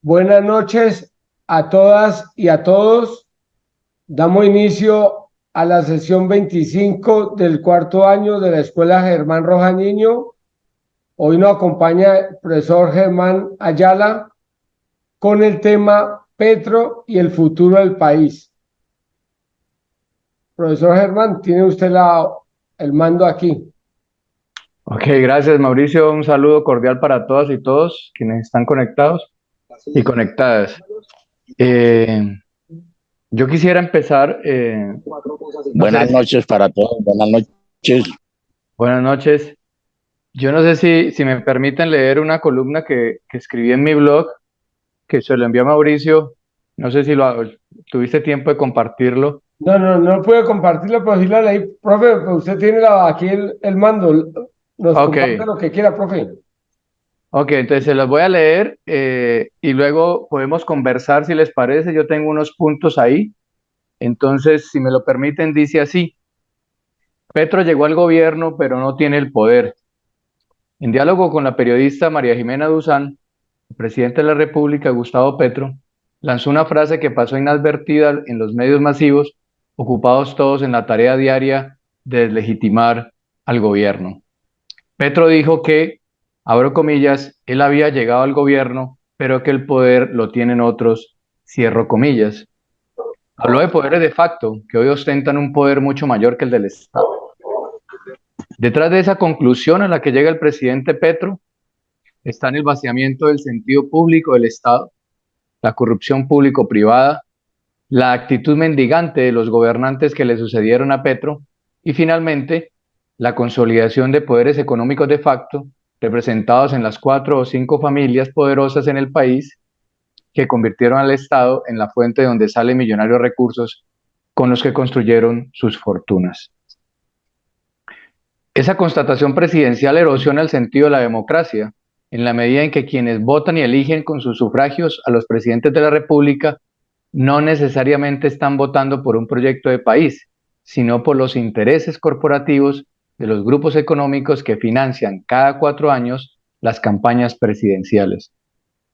Buenas noches a todas y a todos. Damos inicio a la sesión 25 del cuarto año de la Escuela Germán Roja Niño. Hoy nos acompaña el profesor Germán Ayala con el tema Petro y el futuro del país. Profesor Germán, tiene usted el mando aquí. Ok, gracias Mauricio. Un saludo cordial para todas y todos quienes están conectados y conectadas. Eh, yo quisiera empezar, no sé, Buenas noches para todos, buenas noches. buenas noches. Yo no sé si me permiten leer una columna que escribí en mi blog, que se lo envió a Mauricio. No sé si tuviste tiempo de compartirlo. No puede compartirlo, pero sí la leí. Profe, pues usted tiene aquí el mando. Nos Ok, comparte lo que quiera, profe. ok, entonces se los voy a leer y luego podemos conversar si les parece. Yo tengo unos puntos ahí. Entonces, si me lo permiten, dice así. Petro llegó al gobierno, pero no tiene el poder. En diálogo con la periodista María Jimena Duzán, el presidente de la República, Gustavo Petro, lanzó una frase que pasó inadvertida en los medios masivos, ocupados todos en la tarea diaria de deslegitimar al gobierno. Petro dijo que, abro comillas, él había llegado al gobierno, pero que el poder lo tienen otros, cierro comillas. Habló de poderes de facto, que hoy ostentan un poder mucho mayor que el del Estado. Detrás de esa conclusión a la que llega el presidente Petro está en el vaciamiento del sentido público del Estado, la corrupción público-privada, la actitud mendigante de los gobernantes que le sucedieron a Petro y finalmente la consolidación de poderes económicos de facto representados en las 4 o 5 familias poderosas en el país que convirtieron al Estado en la fuente de donde salen millonarios recursos con los que construyeron sus fortunas. Esa constatación presidencial erosiona el sentido de la democracia, en la medida en que quienes votan y eligen con sus sufragios a los presidentes de la República no necesariamente están votando por un proyecto de país, sino por los intereses corporativos de los grupos económicos que financian cada 4 años las campañas presidenciales.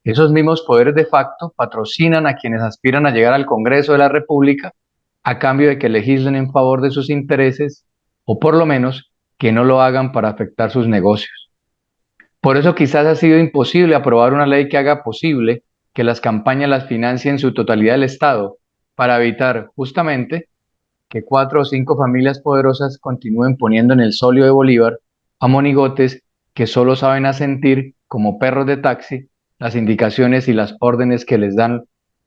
Esos mismos poderes de facto patrocinan a quienes aspiran a llegar al Congreso de la República a cambio de que legislen en favor de sus intereses o por lo menos que no lo hagan para afectar sus negocios. Por eso quizás ha sido imposible aprobar una ley que haga posible que las campañas las financie en su totalidad el Estado, para evitar justamente que 4 o 5 familias poderosas continúen poniendo en el solio de Bolívar a monigotes que solo saben asentir como perros de taxi las indicaciones y las órdenes que les dan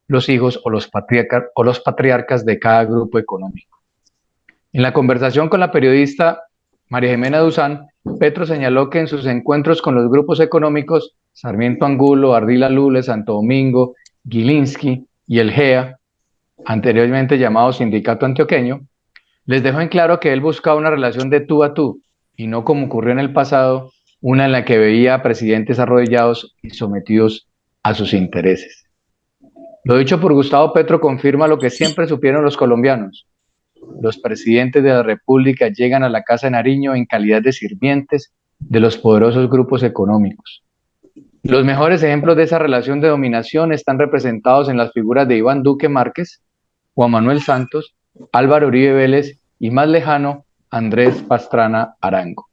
los hijos o los patriarcas de cada grupo económico. En la conversación con la periodista María Jimena Duzán, Petro señaló que en sus encuentros con los grupos económicos Sarmiento Angulo, Ardila Lule, Santo Domingo, Gilinski y el GEA, anteriormente llamado Sindicato Antioqueño, les dejó en claro que él buscaba una relación de tú a tú y no como ocurrió en el pasado, una en la que veía a presidentes arrodillados y sometidos a sus intereses. Lo dicho por Gustavo Petro confirma lo que siempre supieron los colombianos. Los presidentes de la República llegan a la Casa de Nariño en calidad de sirvientes de los poderosos grupos económicos. Los mejores ejemplos de esa relación de dominación están representados en las figuras de Iván Duque Márquez, Juan Manuel Santos, Álvaro Uribe Vélez y más lejano, Andrés Pastrana Arango.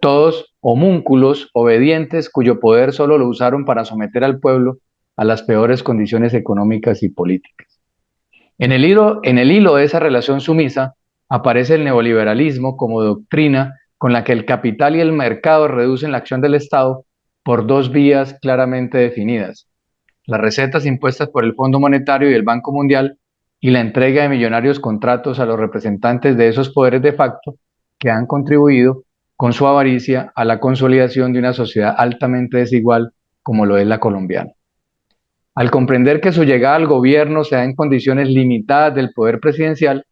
Todos homúnculos obedientes cuyo poder solo lo usaron para someter al pueblo a las peores condiciones económicas y políticas. En el hilo de esa relación sumisa aparece el neoliberalismo como doctrina con la que el capital y el mercado reducen la acción del Estado por 2 vías claramente definidas: las recetas impuestas por el Fondo Monetario y el Banco Mundial y la entrega de millonarios contratos a los representantes de esos poderes de facto que han contribuido con su avaricia a la consolidación de una sociedad altamente desigual como lo es la colombiana. Al comprender que su llegada al gobierno se da en condiciones limitadas del poder presidencial,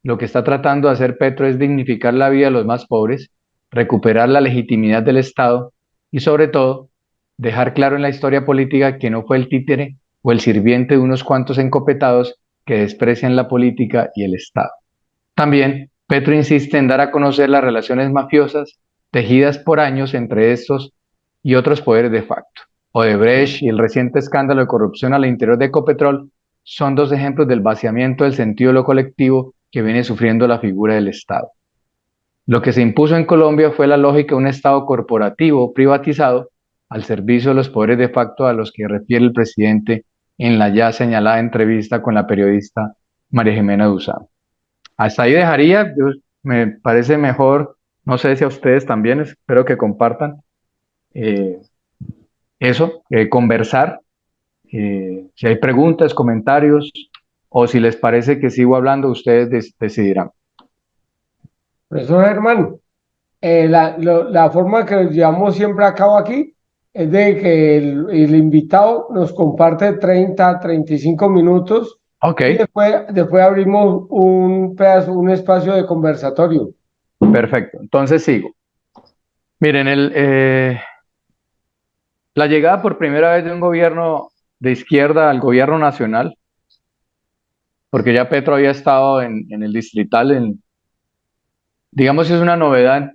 lo que está tratando de hacer Petro es dignificar la vida de los más pobres, recuperar la legitimidad del Estado y, sobre todo, dejar claro en la historia política que no fue el títere o el sirviente de unos cuantos encopetados que desprecian la política y el Estado. También, Petro insiste en dar a conocer las relaciones mafiosas tejidas por años entre estos y otros poderes de facto. Odebrecht y el reciente escándalo de corrupción al interior de Ecopetrol son dos ejemplos del vaciamiento del sentido de lo colectivo que viene sufriendo la figura del Estado. Lo que se impuso en Colombia fue la lógica de un Estado corporativo privatizado al servicio de los poderes de facto a los que refiere el presidente en la ya señalada entrevista con la periodista María Jimena Duzán. Hasta ahí dejaría, me parece mejor, no sé si a ustedes también, espero que compartan eso, conversar, si hay preguntas, comentarios, o si les parece que sigo hablando, ustedes decidirán. Profesor Germán, la forma que nos llevamos siempre a cabo aquí es de que el invitado nos comparte 35 minutos Ok, y después abrimos un pedazo, un espacio de conversatorio. perfecto, entonces sigo. Miren, la llegada por primera vez de un gobierno de izquierda al gobierno nacional, porque ya Petro había estado en el distrital, digamos, es una novedad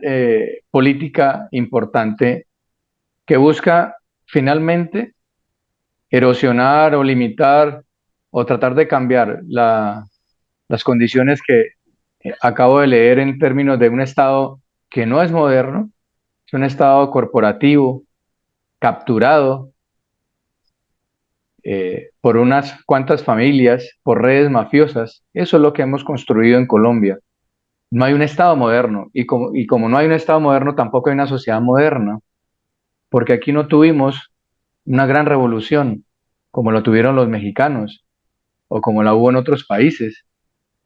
política importante que busca finalmente erosionar o limitar o tratar de cambiar las condiciones que acabo de leer en términos de un Estado que no es moderno, es un Estado corporativo, capturado por unas cuantas familias, por redes mafiosas. Eso es lo que hemos construido en Colombia. No hay un Estado moderno y como no hay un Estado moderno, tampoco hay una sociedad moderna, porque aquí no tuvimos una gran revolución como lo tuvieron los mexicanos o como la hubo en otros países.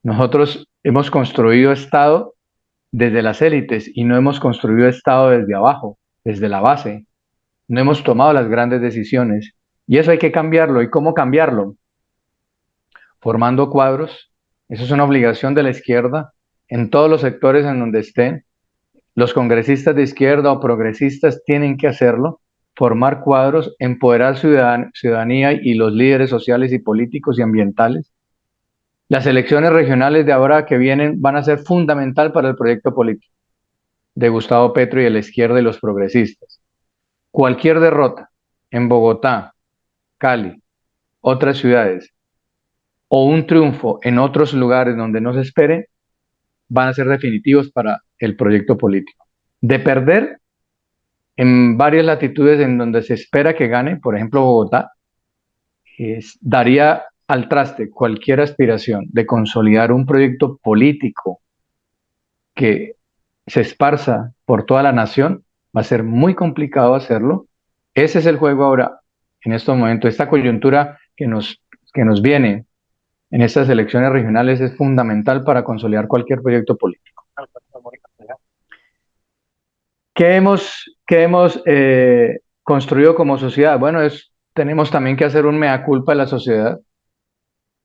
Nosotros hemos construido Estado desde las élites y no hemos construido Estado desde abajo, desde la base. No hemos tomado las grandes decisiones y eso hay que cambiarlo. ¿Y cómo cambiarlo? Formando cuadros. Eso es una obligación de la izquierda en todos los sectores en donde estén. Los congresistas de izquierda o progresistas tienen que hacerlo, formar cuadros, empoderar ciudadanía y los líderes sociales y políticos y ambientales. Las elecciones regionales de ahora que vienen van a ser fundamental para el proyecto político de Gustavo Petro y de la izquierda y los progresistas. Cualquier derrota en Bogotá, Cali, otras ciudades, o un triunfo en otros lugares donde no se espere, van a ser definitivos para el proyecto político. De perder en varias latitudes en donde se espera que gane, por ejemplo Bogotá, daría al traste cualquier aspiración de consolidar un proyecto político que se esparza por toda la nación, va a ser muy complicado hacerlo. Ese es el juego ahora, en estos momentos. Esta coyuntura que nos viene en estas elecciones regionales es fundamental para consolidar cualquier proyecto político. ¿Qué hemos construido como sociedad? Bueno, tenemos también que hacer un mea culpa de la sociedad.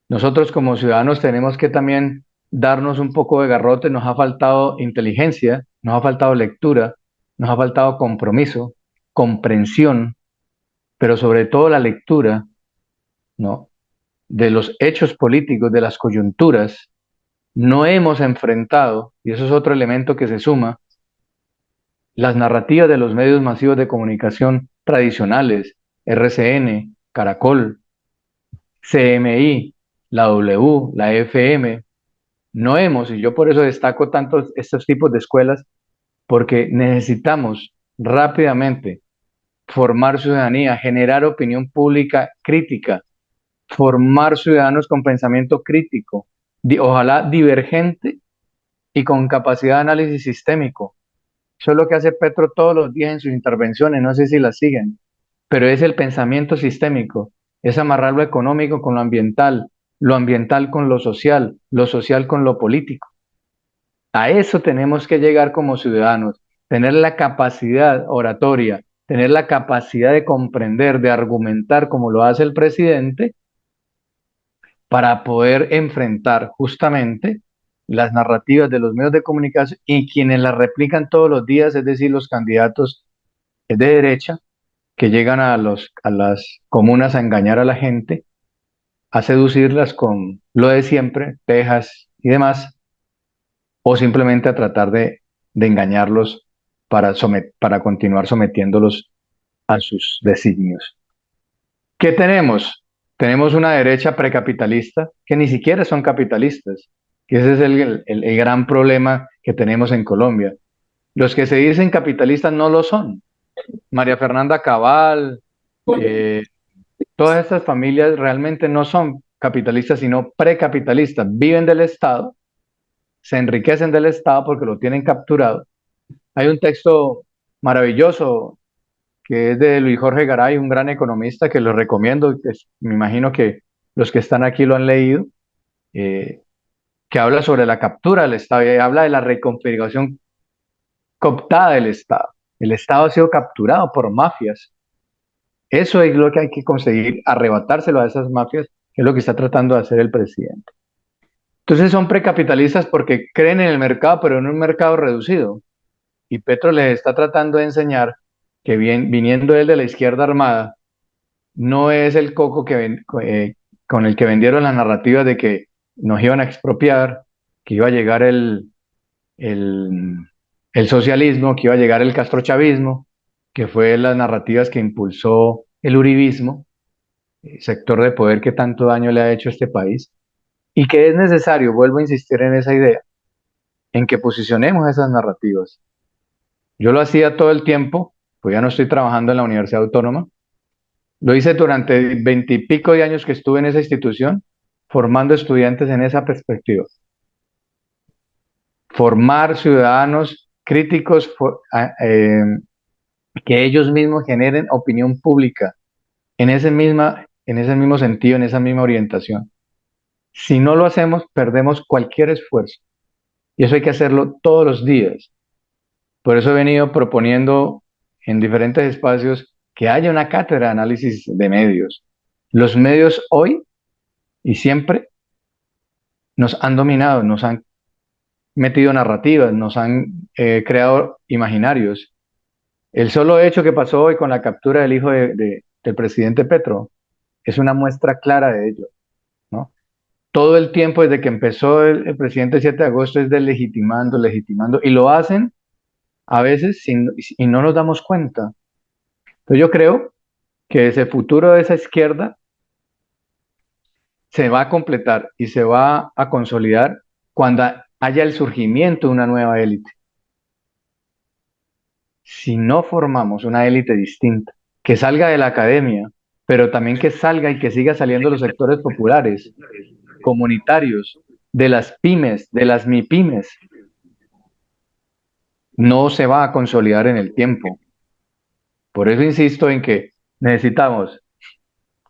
Nosotros como ciudadanos tenemos que también darnos un poco de garrote. Nos ha faltado inteligencia, nos ha faltado lectura, nos ha faltado compromiso, comprensión, pero sobre todo la lectura, ¿no?, de los hechos políticos, de las coyunturas. No hemos enfrentado, y eso es otro elemento que se suma, las narrativas de los medios masivos de comunicación tradicionales, RCN, Caracol, CMI, la W, la FM. No hemos, y yo por eso destaco tanto estos tipos de escuelas, porque necesitamos rápidamente formar ciudadanía, generar opinión pública crítica, formar ciudadanos con pensamiento crítico, ojalá divergente y con capacidad de análisis sistémico. Eso es lo que hace Petro todos los días en sus intervenciones, no sé si las siguen, pero es el pensamiento sistémico, es amarrar lo económico con lo ambiental con lo social con lo político. A eso tenemos que llegar como ciudadanos, tener la capacidad oratoria, tener la capacidad de comprender, de argumentar como lo hace el presidente, para poder enfrentar justamente las narrativas de los medios de comunicación y quienes las replican todos los días, es decir, los candidatos de derecha que llegan a las comunas a engañar a la gente, a seducirlas con lo de siempre, tejas y demás, o simplemente a tratar de engañarlos para continuar sometiéndolos a sus designios. ¿Qué tenemos? Tenemos una derecha precapitalista que ni siquiera son capitalistas, que ese es el gran problema que tenemos en Colombia. Los que se dicen capitalistas no lo son. María Fernanda Cabal, eh, todas estas familias realmente no son capitalistas, sino precapitalistas. Viven del Estado, se enriquecen del Estado porque lo tienen capturado. Hay un texto maravilloso que es de Luis Jorge Garay, un gran economista que lo recomiendo, me imagino que los que están aquí lo han leído, eh, que habla sobre la captura del Estado y habla de la reconfiguración cooptada del Estado. El Estado ha sido capturado por mafias. Eso es lo que hay que conseguir, arrebatárselo a esas mafias, que es lo que está tratando de hacer el presidente. Entonces son precapitalistas porque creen en el mercado, pero en un mercado reducido. Y Petro les está tratando de enseñar que viniendo él de la izquierda armada, no es el coco con el que vendieron las narrativas de que nos iban a expropiar, que iba a llegar el, el socialismo, que iba a llegar el castrochavismo, que fue las narrativas que impulsó el uribismo, sector de poder que tanto daño le ha hecho a este país, y que es necesario, vuelvo a insistir en esa idea, en que posicionemos esas narrativas. Yo lo hacía todo el tiempo, pues ya no estoy trabajando en la Universidad Autónoma. Lo hice durante 20 y pico de años que estuve en esa institución, formando estudiantes en esa perspectiva. Formar ciudadanos críticos, que ellos mismos generen opinión pública en ese mismo sentido, en esa misma orientación. Si no lo hacemos, perdemos cualquier esfuerzo. Y eso hay que hacerlo todos los días. Por eso he venido proponiendo en diferentes espacios que haya una cátedra de análisis de medios. Los medios hoy y siempre nos han dominado, nos han metido narrativas, nos han creado imaginarios. El solo hecho que pasó hoy con la captura del hijo del presidente Petro es una muestra clara de ello, ¿no? Todo el tiempo desde que empezó el presidente el 7 de agosto es deslegitimando, legitimando, y lo hacen a veces y no nos damos cuenta. Entonces yo creo que ese futuro de esa izquierda se va a completar y se va a consolidar cuando haya el surgimiento de una nueva élite. Si no formamos una élite distinta, que salga de la academia, pero también que salga y que siga saliendo los sectores populares, comunitarios, de las pymes, de las mipymes, no se va a consolidar en el tiempo. Por eso insisto en que necesitamos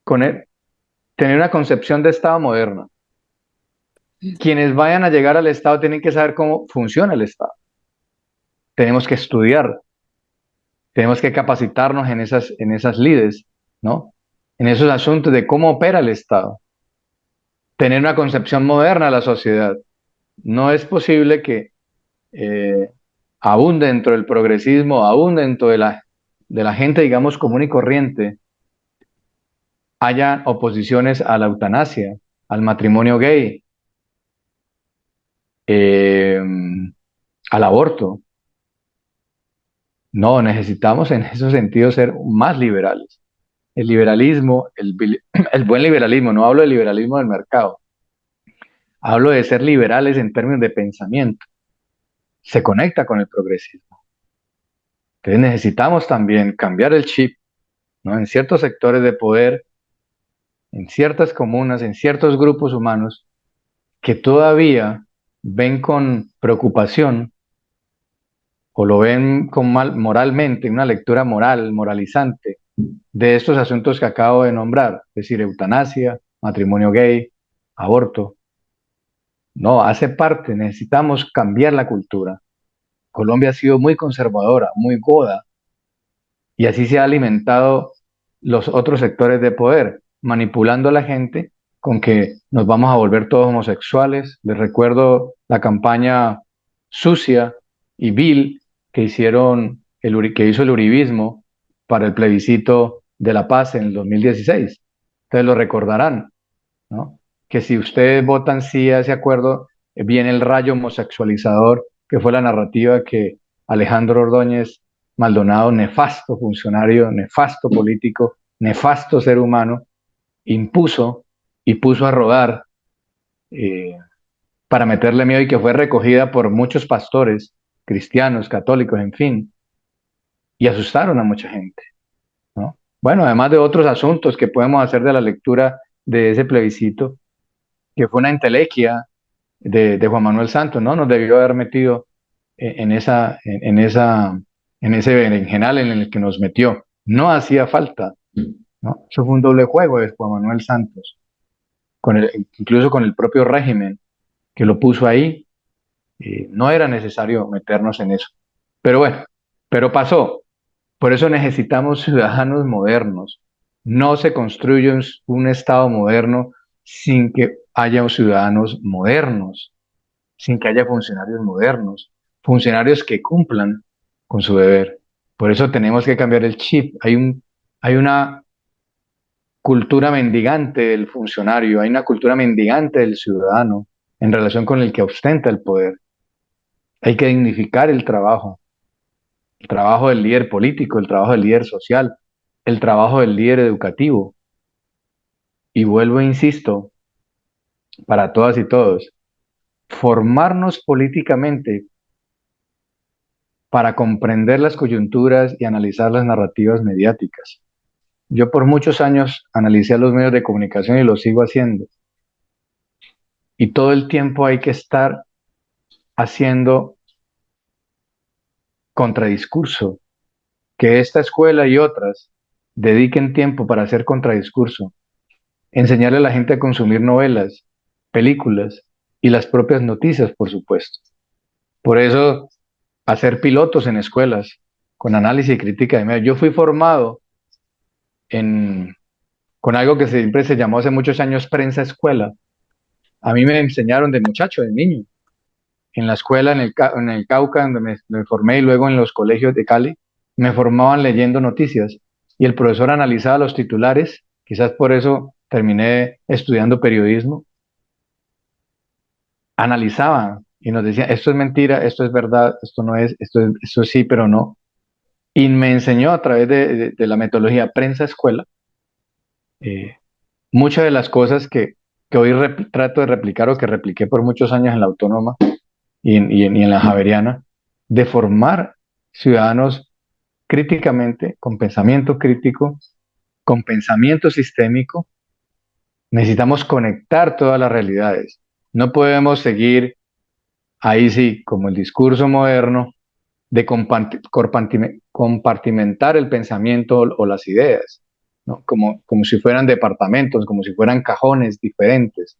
tener una concepción de Estado moderna. Quienes vayan a llegar al Estado tienen que saber cómo funciona el Estado. Tenemos que estudiar, tenemos que capacitarnos en esas lides, ¿no? En esos asuntos de cómo opera el Estado. Tener una concepción moderna de la sociedad. No es posible que aún dentro del progresismo, aún dentro de la gente, digamos, común y corriente, haya oposiciones a la eutanasia, al matrimonio gay, al aborto. No, necesitamos en ese sentido ser más liberales. El liberalismo, el buen liberalismo, no hablo del liberalismo del mercado, hablo de ser liberales en términos de pensamiento. Se conecta con el progresismo. Entonces necesitamos también cambiar el chip, ¿no? En ciertos sectores de poder, en ciertas comunas, en ciertos grupos humanos, que todavía ven con preocupación o lo ven moralmente, una lectura moral, moralizante, de estos asuntos que acabo de nombrar, es decir, eutanasia, matrimonio gay, aborto. No, hace parte, necesitamos cambiar la cultura. Colombia ha sido muy conservadora, muy goda, y así se ha alimentado los otros sectores de poder, manipulando a la gente con que nos vamos a volver todos homosexuales. Les recuerdo la campaña sucia y vil que que hizo el uribismo para el plebiscito de la paz en el 2016. Ustedes lo recordarán, ¿no? Que si ustedes votan sí a ese acuerdo, viene el rayo homosexualizador, que fue la narrativa que Alejandro Ordóñez Maldonado, nefasto funcionario, nefasto político, nefasto ser humano, impuso y puso a rodar eh, para meterle miedo y que fue recogida por muchos pastores cristianos, católicos, en fin, y asustaron a mucha gente, ¿no? Bueno, además de otros asuntos que podemos hacer de la lectura de ese plebiscito, que fue una entelequia de Juan Manuel Santos, ¿no? Nos debió haber metido en ese berenjenal en el que nos metió. No hacía falta, ¿no? Eso fue un doble juego de Juan Manuel Santos, incluso con el propio régimen que lo puso ahí. No era necesario meternos en eso. Pero bueno, pero pasó. Por eso necesitamos ciudadanos modernos. No se construye un Estado moderno sin que haya ciudadanos modernos, sin que haya funcionarios modernos, funcionarios que cumplan con su deber. Por eso tenemos que cambiar el chip. Hay una cultura mendigante del funcionario, hay una cultura mendigante del ciudadano en relación con el que ostenta el poder. Hay que dignificar el trabajo del líder político, el trabajo del líder social, el trabajo del líder educativo. Y vuelvo e insisto, para todas y todos, formarnos políticamente para comprender las coyunturas y analizar las narrativas mediáticas. Yo por muchos años analicé a los medios de comunicación y lo sigo haciendo. Y todo el tiempo hay que estar haciendo contradiscurso, que esta escuela y otras dediquen tiempo para hacer contradiscurso, enseñarle a la gente a consumir novelas, películas y las propias noticias, por supuesto. Por eso, hacer pilotos en escuelas con análisis y crítica de medios. Yo fui formado en, con algo que siempre se llamó hace muchos años prensa escuela. A mí me enseñaron de muchacho, de niño, en la escuela en el Cauca, donde me formé, y luego en los colegios de Cali, me formaban leyendo noticias y el profesor analizaba los titulares, quizás por eso terminé estudiando periodismo, analizaba y nos decía, esto es mentira, esto es verdad, esto no es, esto sí, pero no. Y me enseñó a través de la metodología prensa escuela eh, muchas de las cosas que hoy trato de replicar o que repliqué por muchos años en la Autónoma y en la Javeriana, de formar ciudadanos críticamente, con pensamiento crítico, con pensamiento sistémico. Necesitamos conectar todas las realidades. No podemos seguir ahí sí, como el discurso moderno, de compartimentar el pensamiento o las ideas, ¿no? Como si fueran departamentos, como si fueran cajones diferentes.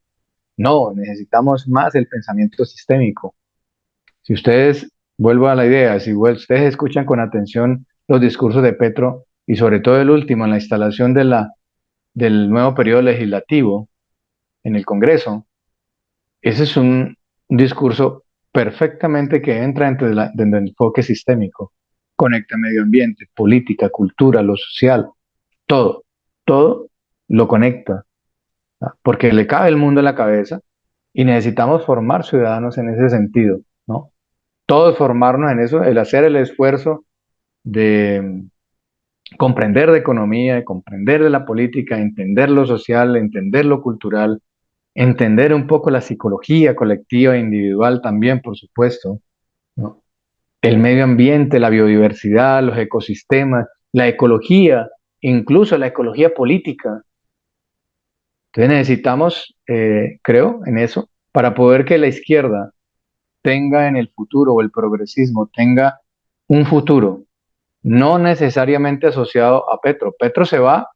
No, necesitamos más el pensamiento sistémico. Si ustedes, vuelvo a la idea, si ustedes escuchan con atención los discursos de Petro y sobre todo el último en la instalación del nuevo periodo legislativo en el Congreso, ese es un discurso perfectamente que entra dentro del enfoque sistémico. Conecta medio ambiente, política, cultura, lo social, todo, todo lo conecta, ¿no? Porque le cabe el mundo en la cabeza y necesitamos formar ciudadanos en ese sentido, ¿no? Todos formarnos en eso, el hacer el esfuerzo de comprender de economía, de comprender de la política, entender lo social, entender lo cultural, entender un poco la psicología colectiva e individual también, por supuesto, ¿no? El medio ambiente, la biodiversidad, los ecosistemas, la ecología, incluso la ecología política. Entonces necesitamos, creo, en eso, para poder que la izquierda tenga en el futuro o el progresismo tenga un futuro, no necesariamente asociado a Petro. Petro se va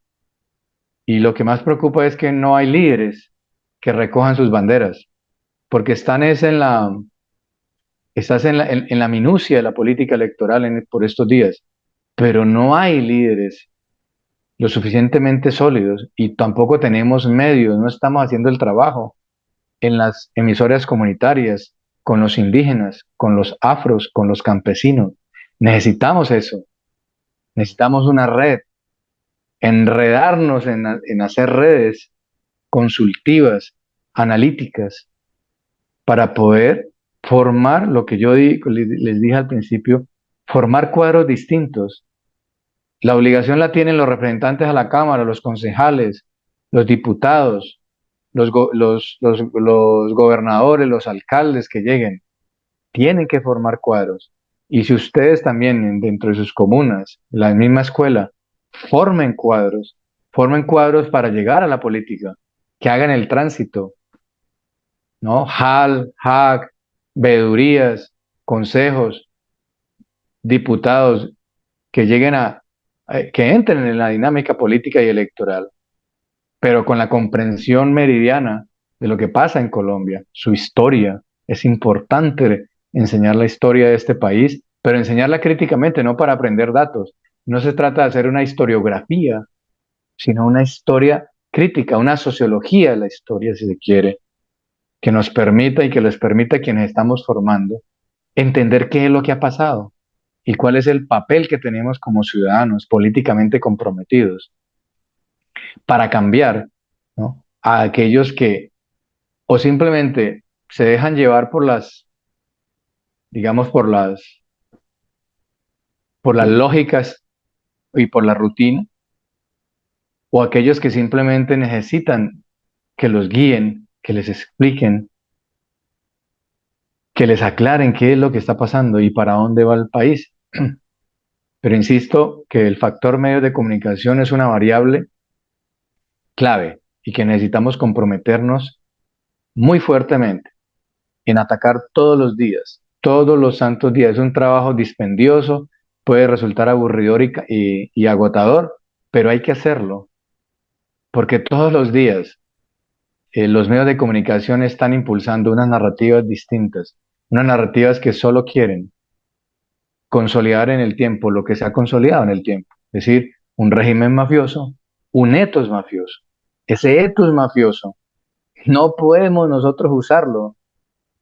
y lo que más preocupa es que no hay líderes que recojan sus banderas, porque estás en la minucia de la política electoral por estos días, pero no hay líderes lo suficientemente sólidos y tampoco tenemos medios, no estamos haciendo el trabajo en las emisoras comunitarias, con los indígenas, con los afros, con los campesinos. Necesitamos eso, necesitamos una red, enredarnos en hacer redes consultivas, analíticas, para poder formar lo que yo les dije al principio, formar cuadros distintos. La obligación la tienen los representantes a la Cámara, los concejales, los diputados, los gobernadores, los alcaldes que lleguen. Tienen que formar cuadros. Y si ustedes también dentro de sus comunas, la misma escuela, formen cuadros para llegar a la política, que hagan el tránsito, ¿no? HAL, HAC, veedurías, consejos, diputados, que lleguen que entren en la dinámica política y electoral, pero con la comprensión meridiana de lo que pasa en Colombia, su historia. Es importante enseñar la historia de este país, pero enseñarla críticamente, no para aprender datos. No se trata de hacer una historiografía, sino una historia crítica, una sociología de la historia, si se quiere, que nos permita y que les permita a quienes estamos formando entender qué es lo que ha pasado y cuál es el papel que tenemos como ciudadanos políticamente comprometidos para cambiar, ¿no?, a aquellos que o simplemente se dejan llevar por digamos, por las lógicas y por la rutina, o aquellos que simplemente necesitan que los guíen, que les expliquen, que les aclaren qué es lo que está pasando y para dónde va el país. Pero insisto que el factor medios de comunicación es una variable clave y que necesitamos comprometernos muy fuertemente en atacar todos los santos días. Es un trabajo dispendioso, puede resultar aburridor y agotador, pero hay que hacerlo, porque todos los días los medios de comunicación están impulsando unas narrativas distintas, unas narrativas que solo quieren consolidar en el tiempo lo que se ha consolidado en el tiempo, es decir, un régimen mafioso, un etos mafioso. Ese etos mafioso no podemos nosotros usarlo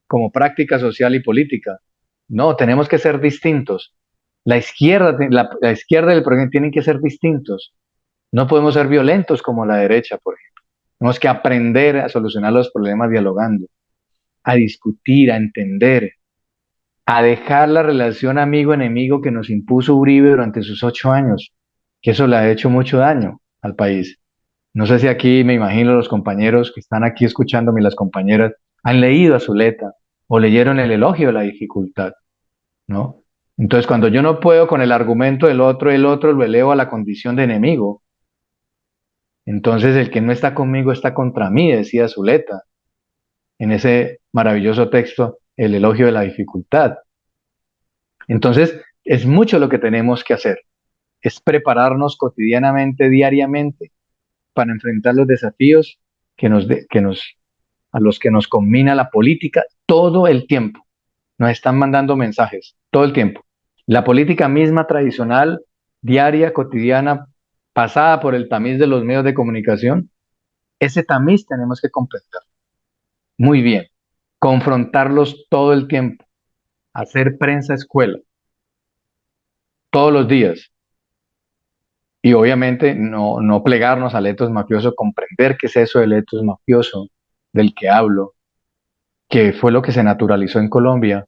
como práctica social y política. No, tenemos que ser distintos. La izquierda y el progreso tienen que ser distintos. No podemos ser violentos como la derecha, por ejemplo. Tenemos que aprender a solucionar los problemas dialogando, a discutir, a entender, a dejar la relación amigo-enemigo que nos impuso Uribe durante sus 8 años, que eso le ha hecho mucho daño al país. No sé si aquí, me imagino, los compañeros que están aquí escuchándome, las compañeras, han leído a Zuleta o leyeron el elogio de la dificultad, ¿no? Entonces, cuando yo no puedo con el argumento del otro, el otro lo elevo a la condición de enemigo. Entonces, el que no está conmigo está contra mí, decía Zuleta en ese maravilloso texto, El elogio de la dificultad. Entonces, es mucho lo que tenemos que hacer. Es prepararnos cotidianamente, diariamente, para enfrentar los desafíos a los que nos combina la política todo el tiempo. Nos están mandando mensajes todo el tiempo. La política misma tradicional, diaria, cotidiana, pasada por el tamiz de los medios de comunicación, ese tamiz tenemos que comprender muy bien, confrontarlos todo el tiempo, hacer prensa escuela, todos los días. Y obviamente no plegarnos al etos mafioso, comprender qué es eso del etos mafioso del que hablo, que fue lo que se naturalizó en Colombia,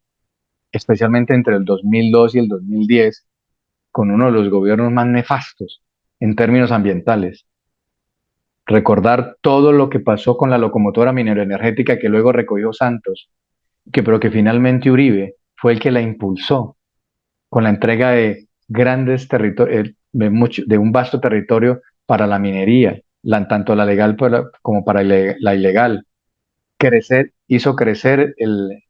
especialmente entre el 2002 y el 2010, con uno de los gobiernos más nefastos en términos ambientales. Recordar todo lo que pasó con la locomotora mineroenergética que luego recogió Santos, pero que finalmente Uribe fue el que la impulsó con la entrega de grandes territorios, de un vasto territorio para la minería, tanto la legal como para la ilegal. Hizo crecer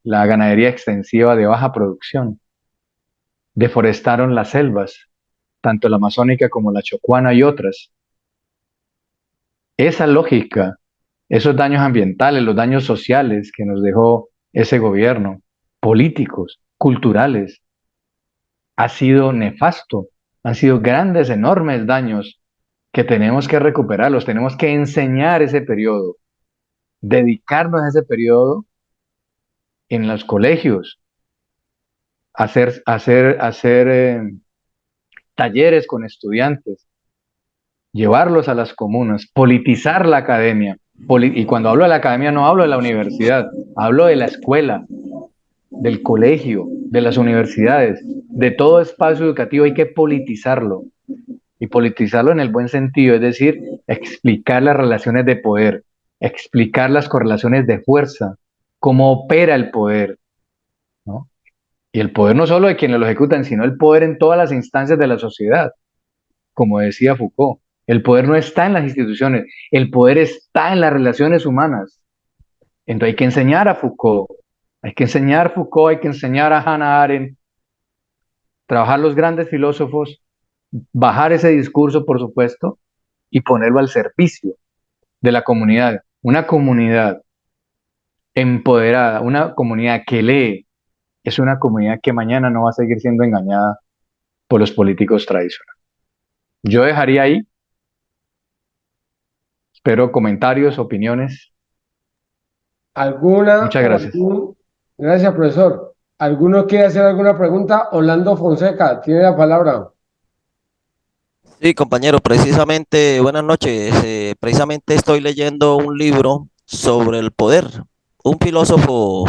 la ganadería extensiva de baja producción. Deforestaron las selvas, tanto la amazónica como la chocuana y otras. Esa lógica, esos daños ambientales, los daños sociales que nos dejó ese gobierno, políticos, culturales, ha sido nefasto, han sido grandes, enormes daños que tenemos que recuperarlos, tenemos que enseñar ese periodo, dedicarnos a ese periodo en los colegios, hacer talleres con estudiantes, llevarlos a las comunas, politizar la academia. Y cuando hablo de la academia no hablo de la universidad, hablo de la escuela, del colegio, de las universidades, de todo espacio educativo hay que politizarlo. y politizarlo en el buen sentido, es decir, explicar las relaciones de poder, explicar las correlaciones de fuerza, cómo opera el poder, ¿no? Y el poder no solo de quienes lo ejecutan, sino el poder en todas las instancias de la sociedad, como decía Foucault. El poder no está en las instituciones, el poder está en las relaciones humanas. Entonces hay que enseñar a Foucault, hay que enseñar a Foucault, hay que enseñar a Hannah Arendt, trabajar los grandes filósofos, bajar ese discurso, por supuesto, y ponerlo al servicio de la comunidad. Una comunidad empoderada, una comunidad que lee, es una comunidad que mañana no va a seguir siendo engañada por los políticos tradicionales. Yo dejaría ahí, espero comentarios, opiniones. ¿Alguna Muchas o gracias. algún? Gracias, profesor. ¿Alguno quiere hacer alguna pregunta? Orlando Fonseca, tiene la palabra. Sí, compañero, precisamente, buenas noches. Precisamente estoy leyendo un libro sobre el poder. Un filósofo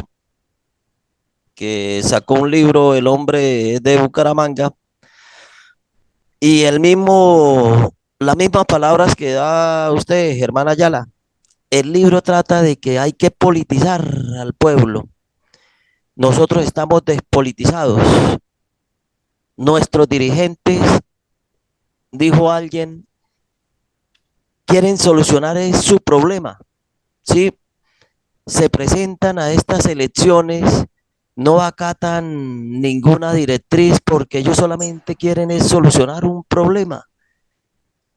que sacó un libro, El hombre es de Bucaramanga, y las mismas palabras que da usted, Germán Ayala. El libro trata de que hay que politizar al pueblo. Nosotros estamos despolitizados. Nuestros dirigentes, dijo alguien, quieren solucionar su problema. Sí, se presentan a estas elecciones, no acatan ninguna directriz porque ellos solamente quieren es solucionar un problema.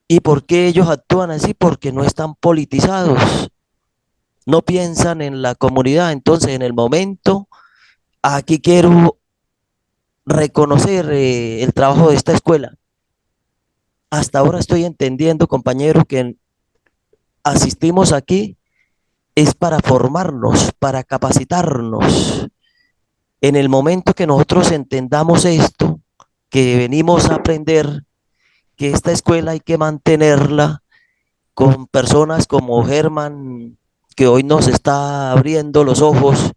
¿Y por qué ellos actúan así? Porque no están politizados, no piensan en la comunidad. Entonces, en el momento, aquí quiero reconocer el trabajo de esta escuela. Hasta ahora estoy entendiendo, compañero, que asistimos aquí es para formarnos, para capacitarnos. En el momento que nosotros entendamos esto, que venimos a aprender, que esta escuela hay que mantenerla con personas como Germán, que hoy nos está abriendo los ojos,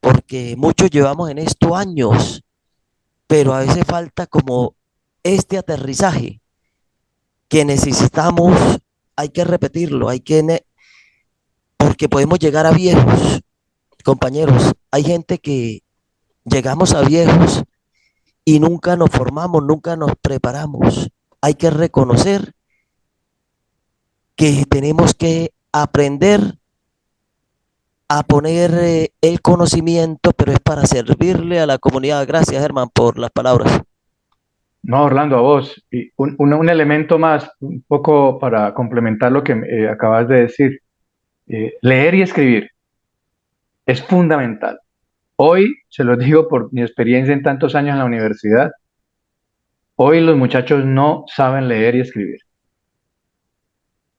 porque muchos llevamos en esto años, pero a veces falta como este aterrizaje que necesitamos, hay que repetirlo, porque podemos llegar a viejos, compañeros. Hay gente que llegamos a viejos y nunca nos formamos, nunca nos preparamos. Hay que reconocer que tenemos que aprender a poner el conocimiento, pero es para servirle a la comunidad. Gracias, Germán, por las palabras. No, Orlando, a vos. Y un elemento más, un poco para complementar lo que acabas de decir. Leer y escribir es fundamental. Hoy, se lo digo por mi experiencia en tantos años en la universidad, hoy los muchachos no saben leer y escribir.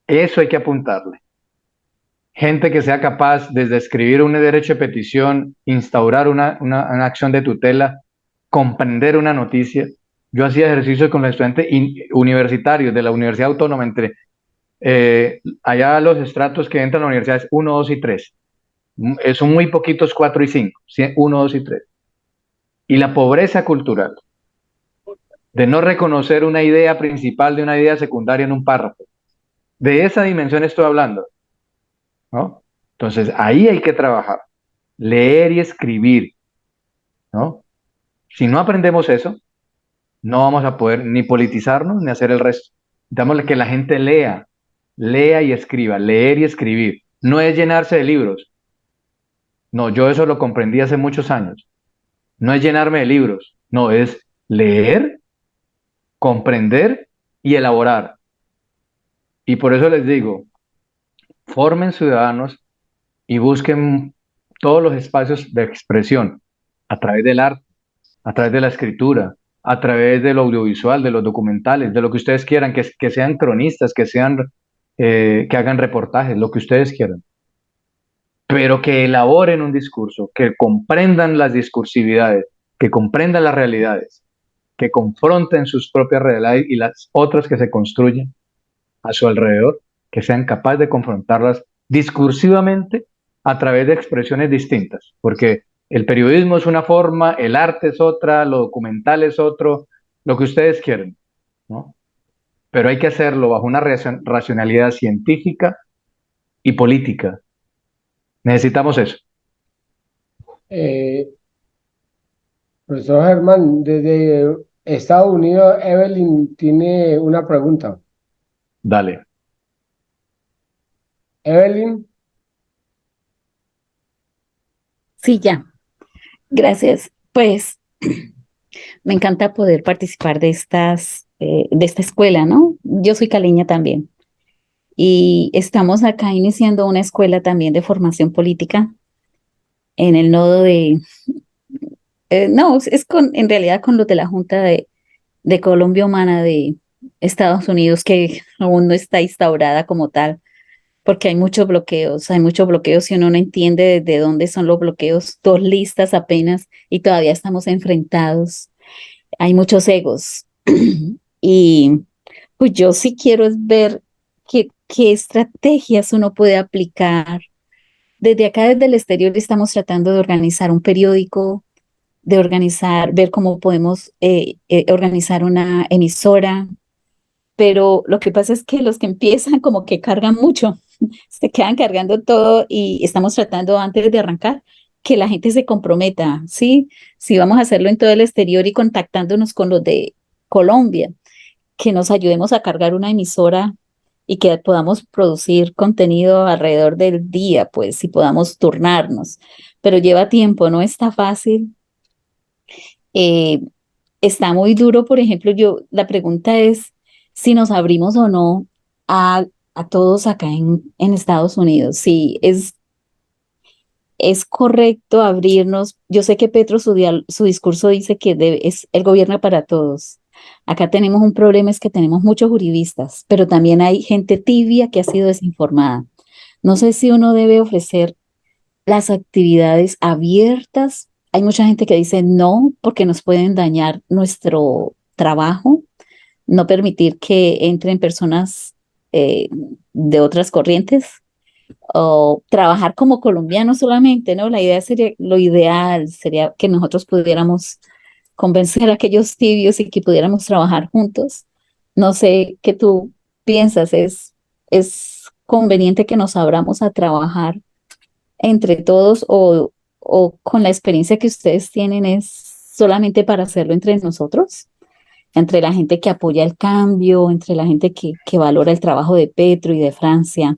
Eso hay que apuntarle. Gente que sea capaz desde escribir un derecho de petición, instaurar una acción de tutela, comprender una noticia. Yo hacía ejercicio con los estudiantes universitarios de la Universidad Autónoma entre allá los estratos que entran a la universidad es 1, 2 y 3. Son muy poquitos 4 y 5, 1, 2 y 3. Y la pobreza cultural de no reconocer una idea principal de una idea secundaria en un párrafo. De esa dimensión estoy hablando, ¿no? Entonces, ahí hay que trabajar, leer y escribir, ¿no? Si no aprendemos eso, no vamos a poder ni politizarnos ni hacer el resto. Necesitamos que la gente lea, lea y escriba, leer y escribir. No es llenarse de libros. No, yo eso lo comprendí hace muchos años. No es llenarme de libros, no, es leer, comprender y elaborar. Y por eso les digo, formen ciudadanos y busquen todos los espacios de expresión a través del arte, a través de la escritura, a través del audiovisual, de los documentales, de lo que ustedes quieran, que sean cronistas, que hagan reportajes, lo que ustedes quieran, pero que elaboren un discurso, que comprendan las discursividades, que comprendan las realidades, que confronten sus propias realidades y las otras que se construyen a su alrededor, que sean capaces de confrontarlas discursivamente a través de expresiones distintas, porque el periodismo es una forma, el arte es otra, lo documental es otro, lo que ustedes quieren, ¿no? pero hay que hacerlo bajo una racionalidad científica y política. Necesitamos eso. Eh, Profesor Germán, desde Estados Unidos, Evelyn tiene una pregunta. Dale. Evelyn, Sí, ya. Gracias. Pues me encanta poder participar de esta escuela, ¿no? Yo soy caleña también y estamos acá iniciando una escuela también de formación política en el nodo no, en realidad con los de la Junta de Colombia Humana de Estados Unidos que aún no está instaurada como tal, porque hay muchos bloqueos y uno no entiende de dónde son los bloqueos, dos listas apenas y todavía estamos enfrentados. Hay muchos egos y pues yo sí quiero es ver qué estrategias uno puede aplicar. Desde acá, desde el exterior, estamos tratando de organizar un periódico, ver cómo podemos organizar una emisora, pero lo que pasa es que los que empiezan como que cargan mucho, se quedan cargando todo y estamos tratando antes de arrancar que la gente se comprometa, ¿sí? Si vamos a hacerlo en todo el exterior y contactándonos con los de Colombia, que nos ayudemos a cargar una emisora y que podamos producir contenido alrededor del día, pues, y podamos turnarnos. Pero lleva tiempo, no está fácil. Eh, Está muy duro, por ejemplo, la pregunta es si nos abrimos o no a todos acá en Estados Unidos. Si es correcto abrirnos. Yo sé que Petro su discurso dice que es el gobierno para todos. Acá tenemos un problema, es que tenemos muchos juristas, pero también hay gente tibia que ha sido desinformada. No sé si uno debe ofrecer las actividades abiertas. Hay mucha gente que dice no, porque nos pueden dañar nuestro trabajo, no permitir que entren personas de otras corrientes o trabajar como colombianos solamente, ¿no? La idea sería, lo ideal sería que nosotros pudiéramos convencer a aquellos tibios y que pudiéramos trabajar juntos. No sé qué tú piensas, es conveniente que nos abramos a trabajar entre todos o con la experiencia que ustedes tienen es solamente para hacerlo entre nosotros, entre la gente que apoya el cambio, entre la gente que valora el trabajo de Petro y de Francia.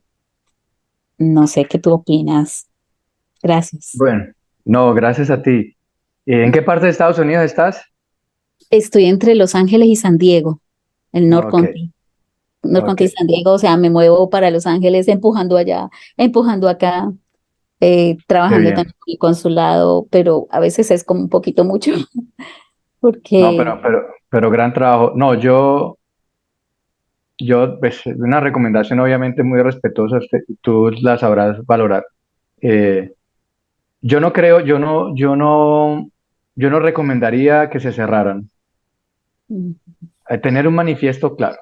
No sé qué tú opinas. Gracias. Bueno, no, gracias a ti. ¿En qué parte de Estados Unidos estás? Estoy entre Los Ángeles y San Diego, el North Ok, Country. North ok, Country y San Diego, o sea, me muevo para Los Ángeles empujando allá, empujando acá, qué trabajando bien. también en el consulado, pero a veces es como un poquito mucho, No, porque pero gran trabajo. No, pues, una recomendación obviamente muy respetuosa, tú la sabrás valorar. Eh, yo no creo, yo no recomendaría que se cerraran. mm, Tener un manifiesto claro.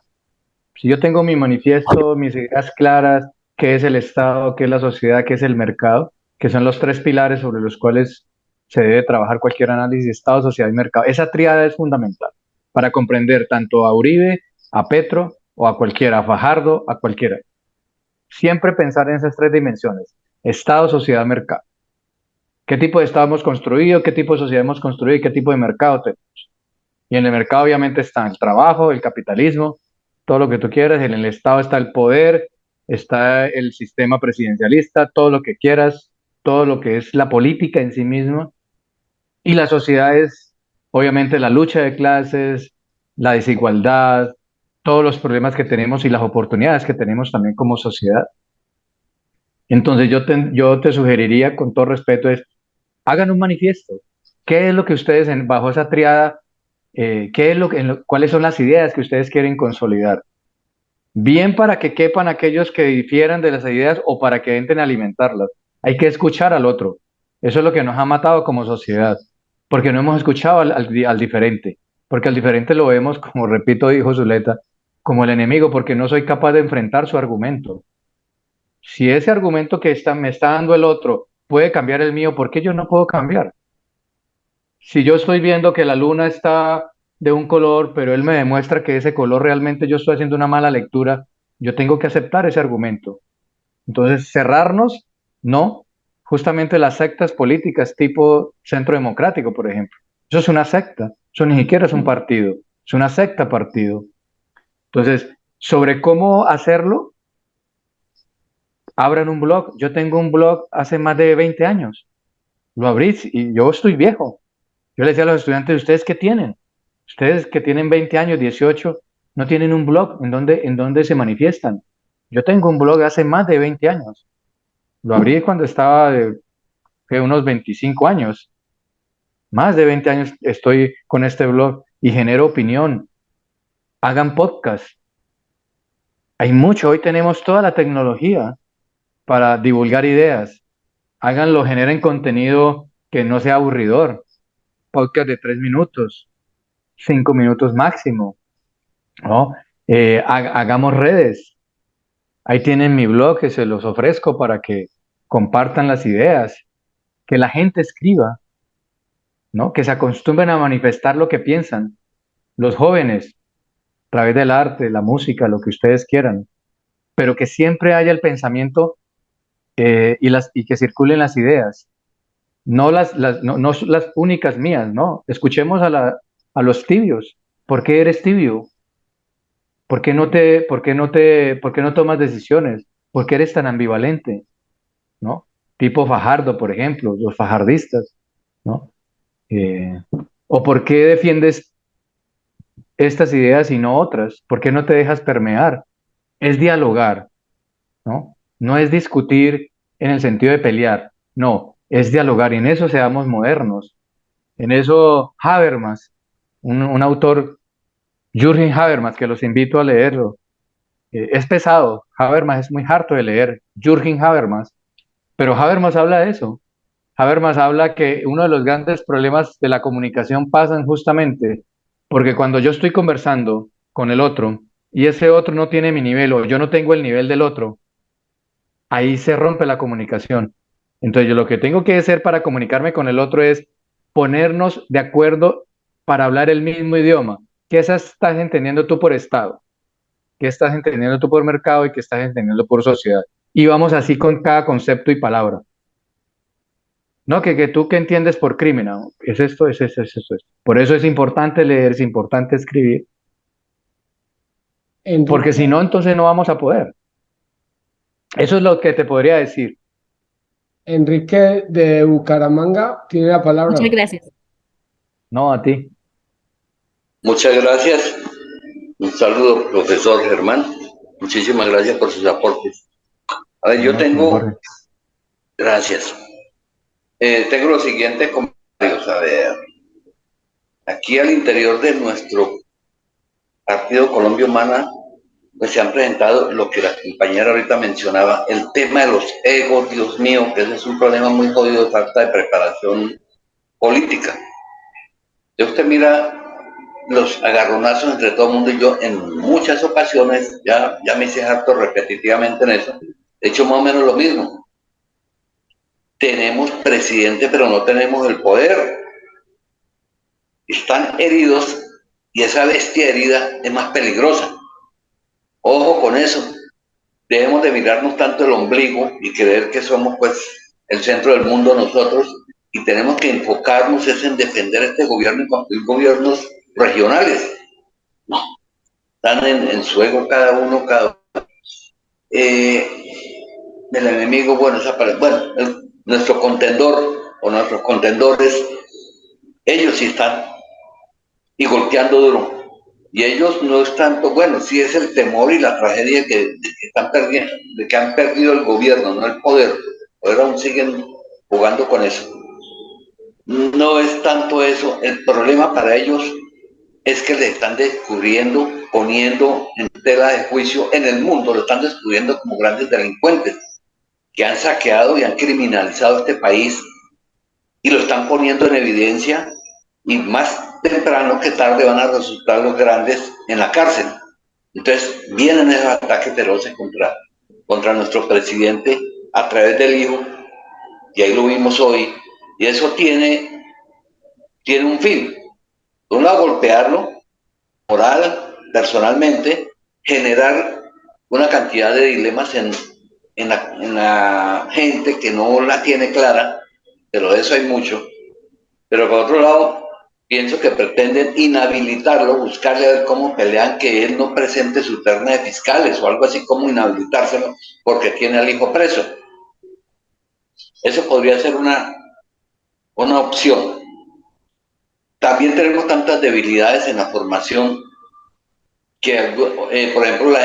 Si yo tengo mi manifiesto, mis ideas claras, qué es el Estado, qué es la sociedad, qué es el mercado, que son los tres pilares sobre los cuales se debe trabajar cualquier análisis de Estado, sociedad y mercado. Esa tríada es fundamental para comprender tanto a Uribe, a Petro o a cualquiera, a Fajardo, a cualquiera. Siempre pensar en esas tres dimensiones: Estado, sociedad, mercado. ¿Qué tipo de Estado hemos construido? ¿Qué tipo de sociedad hemos construido? ¿Y qué tipo de mercado tenemos? Y en el mercado obviamente está el trabajo, el capitalismo, todo lo que tú quieras. En el Estado está el poder, está el sistema presidencialista, todo lo que quieras, todo lo que es la política en sí misma. Y la sociedad es obviamente la lucha de clases, la desigualdad, todos los problemas que tenemos y las oportunidades que tenemos también como sociedad. Entonces yo te sugeriría con todo respeto es, hagan un manifiesto. ¿Qué es lo que ustedes bajo esa triada, qué es cuáles son las ideas que ustedes quieren consolidar? Bien para que quepan aquellos que difieran de las ideas o para que entren a alimentarlas. Hay que escuchar al otro. Eso es lo que nos ha matado como sociedad, porque no hemos escuchado al diferente, porque al diferente lo vemos, como repito, dijo Zuleta, como el enemigo, porque no soy capaz de enfrentar su argumento. Si ese argumento me está dando el otro puede cambiar el mío, ¿por qué yo no puedo cambiar? Si yo estoy viendo que la luna está de un color, pero él me demuestra que ese color realmente yo estoy haciendo una mala lectura, yo tengo que aceptar ese argumento. Entonces, cerrarnos, no. Justamente las sectas políticas tipo Centro Democrático, por ejemplo. Eso es una secta, eso ni siquiera es un partido, es una secta partido. Entonces, sobre cómo hacerlo, abran un blog. Yo tengo un blog hace más de 20 años. Lo abrí y yo estoy viejo. Yo les decía a los estudiantes, ¿ustedes qué tienen? Ustedes que tienen 20 años, 18, no tienen un blog en donde se manifiestan. Yo tengo un blog hace más de 20 años. Lo abrí cuando estaba de unos 25 años. Más de 20 años estoy con este blog y genero opinión. Hagan podcast. Hay mucho. Hoy tenemos toda la tecnología para divulgar ideas. Háganlo, generen contenido que no sea aburridor. Podcast de 3 minutos, 5 minutos máximo, ¿no? Hagamos redes. Ahí tienen mi blog que se los ofrezco para que compartan las ideas, que la gente escriba, ¿no? Que se acostumbren a manifestar lo que piensan. Los jóvenes, a través del arte, la música, lo que ustedes quieran, pero que siempre haya el pensamiento y que circulen las ideas. No no las únicas mías, ¿no? Escuchemos a los tibios. ¿Por qué eres tibio? ¿Por qué no tomas decisiones? ¿Por qué eres tan ambivalente? ¿No? Tipo Fajardo, por ejemplo, los fajardistas, ¿no? Eh, ¿O por qué defiendes estas ideas y no otras? ¿Por qué no te dejas permear? Es dialogar, ¿no? No es discutir en el sentido de pelear, no, es dialogar y en eso seamos modernos. En eso Habermas, un autor, Jürgen Habermas, que los invito a leerlo, es pesado, Habermas es muy harto de leer, Jürgen Habermas, pero Habermas habla de eso. Habermas habla que uno de los grandes problemas de la comunicación pasan justamente porque cuando yo estoy conversando con el otro y ese otro no tiene mi nivel o yo no tengo el nivel del otro, ahí se rompe la comunicación. Entonces yo lo que tengo que hacer para comunicarme con el otro es ponernos de acuerdo para hablar el mismo idioma. ¿Qué estás entendiendo tú por estado? ¿Qué estás entendiendo tú por mercado y qué estás entendiendo por sociedad? Y vamos así con cada concepto y palabra. No, que tú qué entiendes por crimen, ¿no? Es esto, es esto, es esto. Por eso es importante leer, es importante escribir, porque Enrique, si no, entonces no vamos a poder. Eso es lo que te podría decir. Enrique de Bucaramanga tiene la Muchas palabra. gracias. No a ti. Muchas gracias. Un saludo, profesor Germán. Muchísimas gracias por sus aportes. A ver, yo No, señor Jorge. tengo, gracias. Tengo los siguientes comentarios. A ver, aquí al interior de nuestro Partido Colombia Humana, pues se han presentado lo que la compañera ahorita mencionaba, el tema de los egos, Dios mío, que ese es un problema muy jodido de falta de preparación política. Si usted mira los agarronazos entre todo el mundo y yo en muchas ocasiones, ya me hice harto repetitivamente en eso, he hecho más o menos lo mismo. Tenemos presidente, pero no tenemos el poder. Están heridos y esa bestia herida es más peligrosa. Ojo con eso. Debemos de mirarnos tanto el ombligo y creer que somos pues el centro del mundo nosotros y tenemos que enfocarnos es en defender este gobierno y construir gobiernos regionales. No, están en su ego cada uno. El enemigo, bueno, nuestro contendor o nuestros contendores, ellos sí están y golpeando duro. Y ellos no es tanto, bueno, sí es el temor y la tragedia de que están perdiendo, de que han perdido el gobierno, no el poder. Ahora aún siguen jugando con eso. No es tanto eso, el problema para ellos es que le están descubriendo, poniendo en tela de juicio en el mundo, lo están descubriendo como grandes delincuentes que han saqueado y han criminalizado este país y lo están poniendo en evidencia y más temprano que tarde van a resultar los grandes en la cárcel. Entonces vienen esos ataques feroces contra nuestro presidente a través del hijo y ahí lo vimos hoy y eso tiene un fin Por un lado, golpearlo, moral, personalmente, generar una cantidad de dilemas en la gente que no la tiene clara, pero de eso hay mucho. Pero por otro lado, pienso que pretenden inhabilitarlo, buscarle a ver cómo pelean que él no presente su terna de fiscales o algo así como inhabilitárselo porque tiene al hijo preso. Eso podría ser una opción. También tenemos tantas debilidades en la formación que, por ejemplo,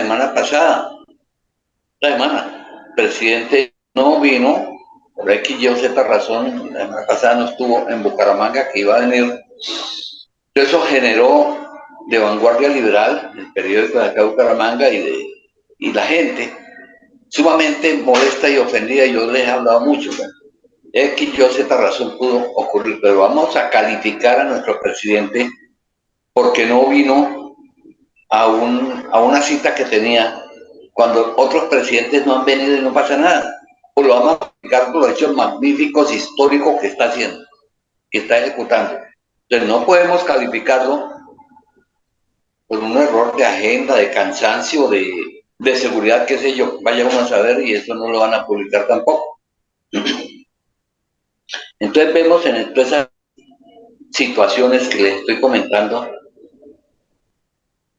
el presidente no vino, por X, Y o Z razón, la semana pasada no estuvo en Bucaramanga, que iba a venir. Eso generó de Vanguardia Liberal, el periódico de acá de Bucaramanga, y la gente sumamente molesta y ofendida. Yo les he hablado mucho, ¿verdad? X, Y o Z razón pudo ocurrir, pero vamos a calificar a nuestro presidente porque no vino a una cita que tenía cuando otros presidentes no han venido y no pasa nada. O lo vamos a calificar por los hechos magníficos históricos que está haciendo, que está ejecutando. Entonces no podemos calificarlo por un error de agenda, de cansancio, de seguridad, qué sé yo, vaya uno a saber, y eso no lo van a publicar tampoco. Entonces vemos en todas esas situaciones que les estoy comentando,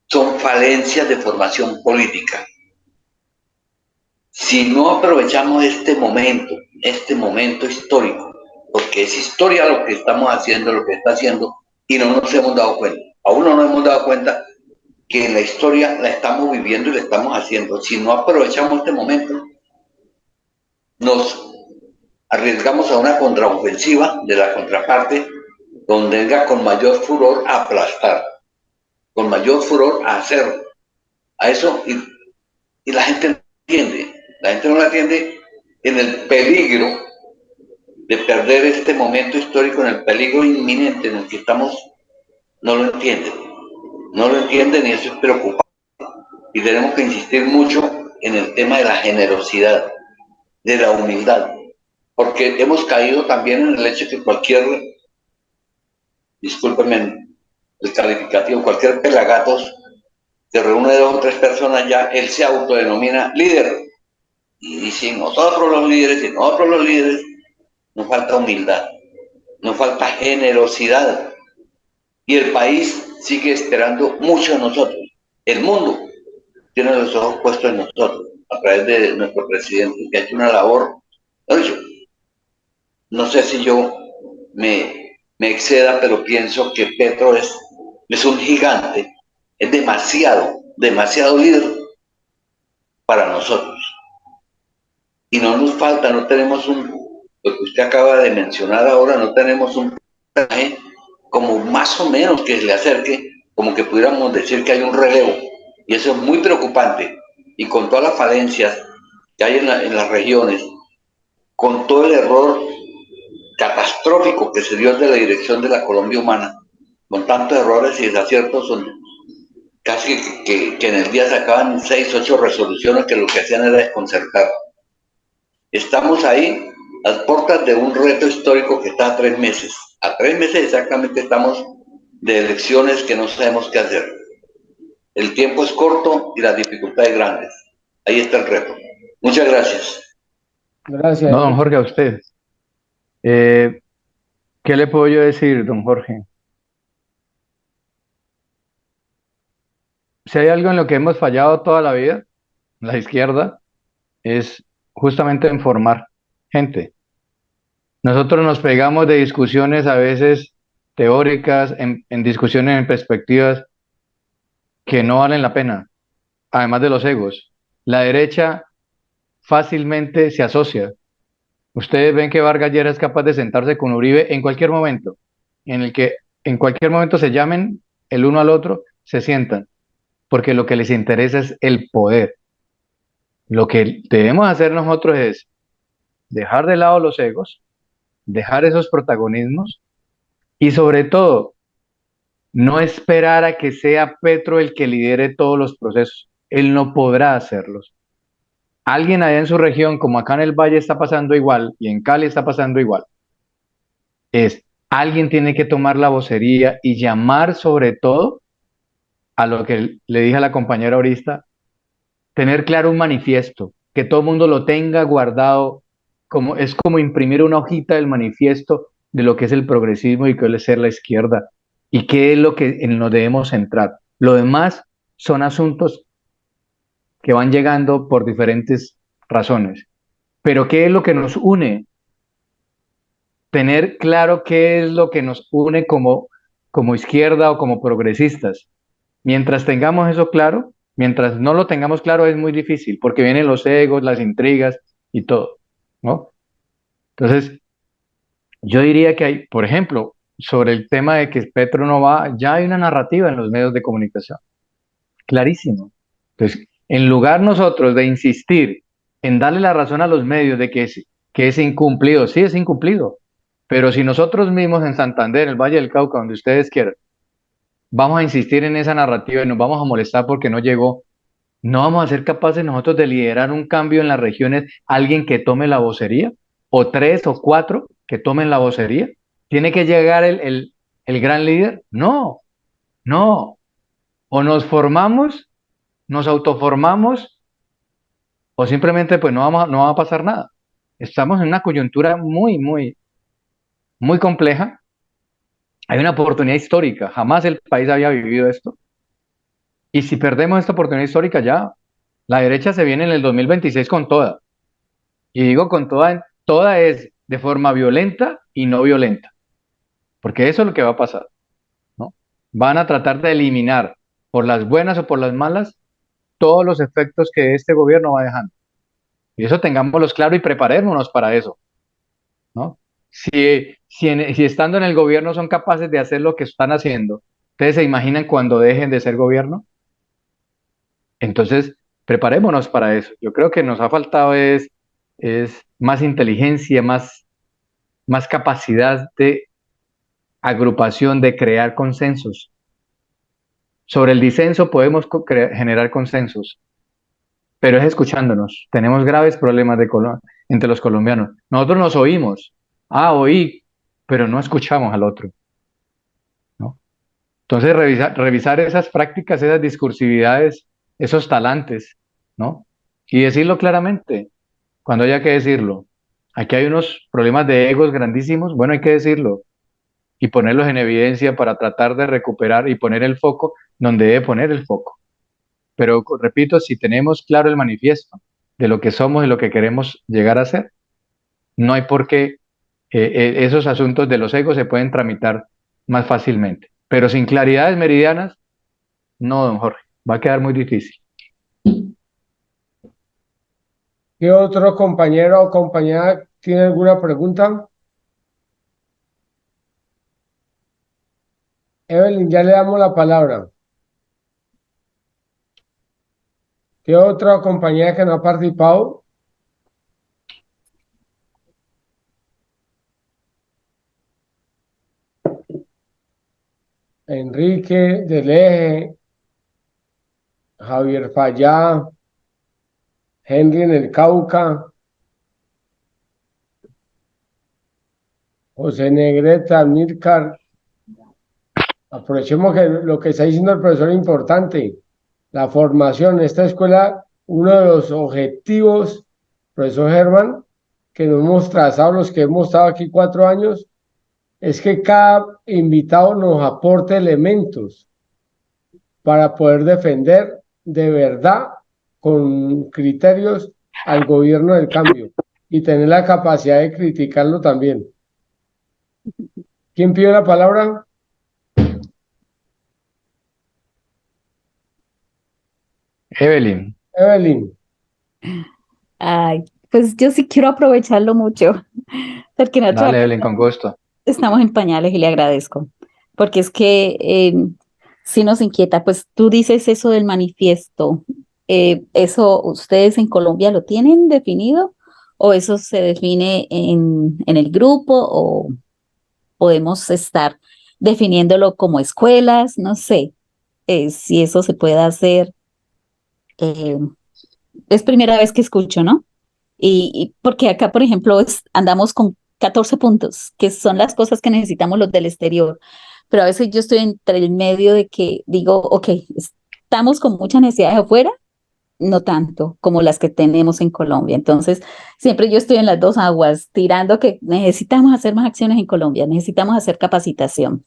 son falencias de formación política. Si no aprovechamos este momento histórico, porque es historia lo que estamos haciendo, lo que está haciendo, y no nos hemos dado cuenta. Aún no nos hemos dado cuenta que en la historia la estamos viviendo y la estamos haciendo. Si no aprovechamos este momento, nos arriesgamos a una contraofensiva de la contraparte, donde venga con mayor furor a aplastar, con mayor furor a hacer a eso, y la gente no entiende. La gente no la entiende en el peligro de perder este momento histórico, en el peligro inminente en el que estamos. No lo entienden. No lo entienden y eso es preocupante. Y tenemos que insistir mucho en el tema de la generosidad, de la humildad, porque hemos caído también en el hecho que cualquier, discúlpenme el calificativo, cualquier pelagatos que reúne 2 o 3 personas, ya él se autodenomina líder. Y si nosotros los líderes, nos falta humildad, nos falta generosidad. Y el país sigue esperando mucho de nosotros. El mundo tiene los ojos puestos en nosotros, a través de nuestro presidente, que ha hecho una labor. No sé si yo me exceda, pero pienso que Petro es un gigante, es demasiado líder para nosotros. Y no nos falta, no tenemos lo que usted acaba de mencionar ahora, no tenemos un personaje como más o menos que se le acerque, como que pudiéramos decir que hay un relevo. Y eso es muy preocupante. Y con todas las falencias que hay en las regiones, con todo el error catastrófico que se dio de la dirección de la Colombia Humana, con tantos errores y desaciertos, casi que en el día sacaban 6, 8 resoluciones que lo que hacían era desconcertar. Estamos ahí a las puertas de un reto histórico que está a 3 meses. A 3 meses exactamente estamos de elecciones que no sabemos qué hacer. El tiempo es corto y las dificultades grandes. Ahí está el reto. Muchas gracias. Gracias. No, don Jorge, a usted. ¿Qué le puedo yo decir, don Jorge? Si hay algo en lo que hemos fallado toda la vida, la izquierda, es justamente en formar gente. Nosotros nos pegamos de discusiones a veces teóricas, en discusiones en perspectivas que no valen la pena, además de los egos. La derecha fácilmente se asocia. Ustedes ven que Vargas Lleras es capaz de sentarse con Uribe en cualquier momento, en el que en cualquier momento se llamen el uno al otro, se sientan, porque lo que les interesa es el poder. Lo que debemos hacer nosotros es dejar de lado los egos, dejar esos protagonismos y sobre todo no esperar a que sea Petro el que lidere todos los procesos. Él no podrá hacerlos. Alguien allá en su región, como acá en el Valle está pasando igual y en Cali está pasando igual, es alguien tiene que tomar la vocería y llamar sobre todo a lo que le dije a la compañera ahorita, tener claro un manifiesto, que todo el mundo lo tenga guardado, es como imprimir una hojita del manifiesto de lo que es el progresismo y qué es ser la izquierda y qué es lo que nos debemos centrar. Lo demás son asuntos que van llegando por diferentes razones. Pero ¿qué es lo que nos une? Tener claro qué es lo que nos une como izquierda o como progresistas. Mientras tengamos eso claro, mientras no lo tengamos claro es muy difícil, porque vienen los egos, las intrigas y todo, ¿no? Entonces, yo diría que hay, por ejemplo, sobre el tema de que Petro no va, ya hay una narrativa en los medios de comunicación, clarísimo. Entonces, en lugar nosotros de insistir en darle la razón a los medios de que es incumplido, sí es incumplido, pero si nosotros mismos en Santander, en el Valle del Cauca, donde ustedes quieran, vamos a insistir en esa narrativa y nos vamos a molestar porque no llegó, no vamos a ser capaces nosotros de liderar un cambio en las regiones, alguien que tome la vocería, o 3 o 4 que tomen la vocería. ¿Tiene que llegar el gran líder? No, no. O nos formamos, nos autoformamos, o simplemente pues no va a pasar nada. Estamos en una coyuntura muy compleja. Hay una oportunidad histórica. Jamás el país había vivido esto. Y si perdemos esta oportunidad histórica ya, la derecha se viene en el 2026 con toda. Y digo con toda, toda es de forma violenta y no violenta, porque eso es lo que va a pasar, ¿no? Van a tratar de eliminar, por las buenas o por las malas, todos los efectos que este gobierno va dejando. Y eso tengámoslos claro y preparémonos para eso, ¿no? Si estando en el gobierno son capaces de hacer lo que están haciendo, ¿ustedes se imaginan cuando dejen de ser gobierno? Entonces, preparémonos para eso. Yo creo que nos ha faltado es más inteligencia, más capacidad de agrupación, de crear consensos. Sobre el disenso podemos generar consensos, pero es escuchándonos. Tenemos graves problemas entre los colombianos. Nosotros nos oímos. Ah, oí, pero no escuchamos al otro, ¿no? Entonces, revisar esas prácticas, esas discursividades, esos talantes, ¿no? Y decirlo claramente, cuando haya que decirlo. Aquí hay unos problemas de egos grandísimos, bueno, hay que decirlo y ponerlos en evidencia para tratar de recuperar y poner el foco donde debe poner el foco. Pero repito, si tenemos claro el manifiesto de lo que somos y lo que queremos llegar a ser, no hay por qué esos asuntos de los egos se pueden tramitar más fácilmente. Pero sin claridades meridianas, no, don Jorge, va a quedar muy difícil. ¿Qué otro compañero o compañera tiene alguna pregunta? Evelyn, ya le damos la palabra. ¿Qué otra compañera que no ha participado? Enrique del Eje, Javier Fallá, Henry en el Cauca, José Negreta, Amílcar. Aprovechemos que lo que está diciendo el profesor es importante. La formación. Esta escuela, uno de los objetivos, profesor Germán, que nos hemos trazado los que hemos estado aquí 4 años, es que cada invitado nos aporte elementos para poder defender de verdad, con criterios, al gobierno del cambio y tener la capacidad de criticarlo también. ¿Quién pide la palabra? Evelyn, Evelyn. Ay, pues yo sí quiero aprovecharlo mucho, porque nosotros dale Evelyn, con gusto. estamos en pañales y le agradezco, porque es que sí nos inquieta. Pues tú dices eso del manifiesto, ¿eso ustedes en Colombia lo tienen definido o eso se define en el grupo o podemos estar definiéndolo como escuelas? No sé si eso se puede hacer. eh, es primera vez que escucho, ¿no? Y porque acá, por ejemplo, andamos con 14 puntos, que son las cosas que necesitamos los del exterior. Pero a veces yo estoy entre el medio de que digo, ok, estamos con muchas necesidades afuera, no tanto como las que tenemos en Colombia. Entonces, siempre yo estoy en las dos aguas, tirando que necesitamos hacer más acciones en Colombia, necesitamos hacer capacitación.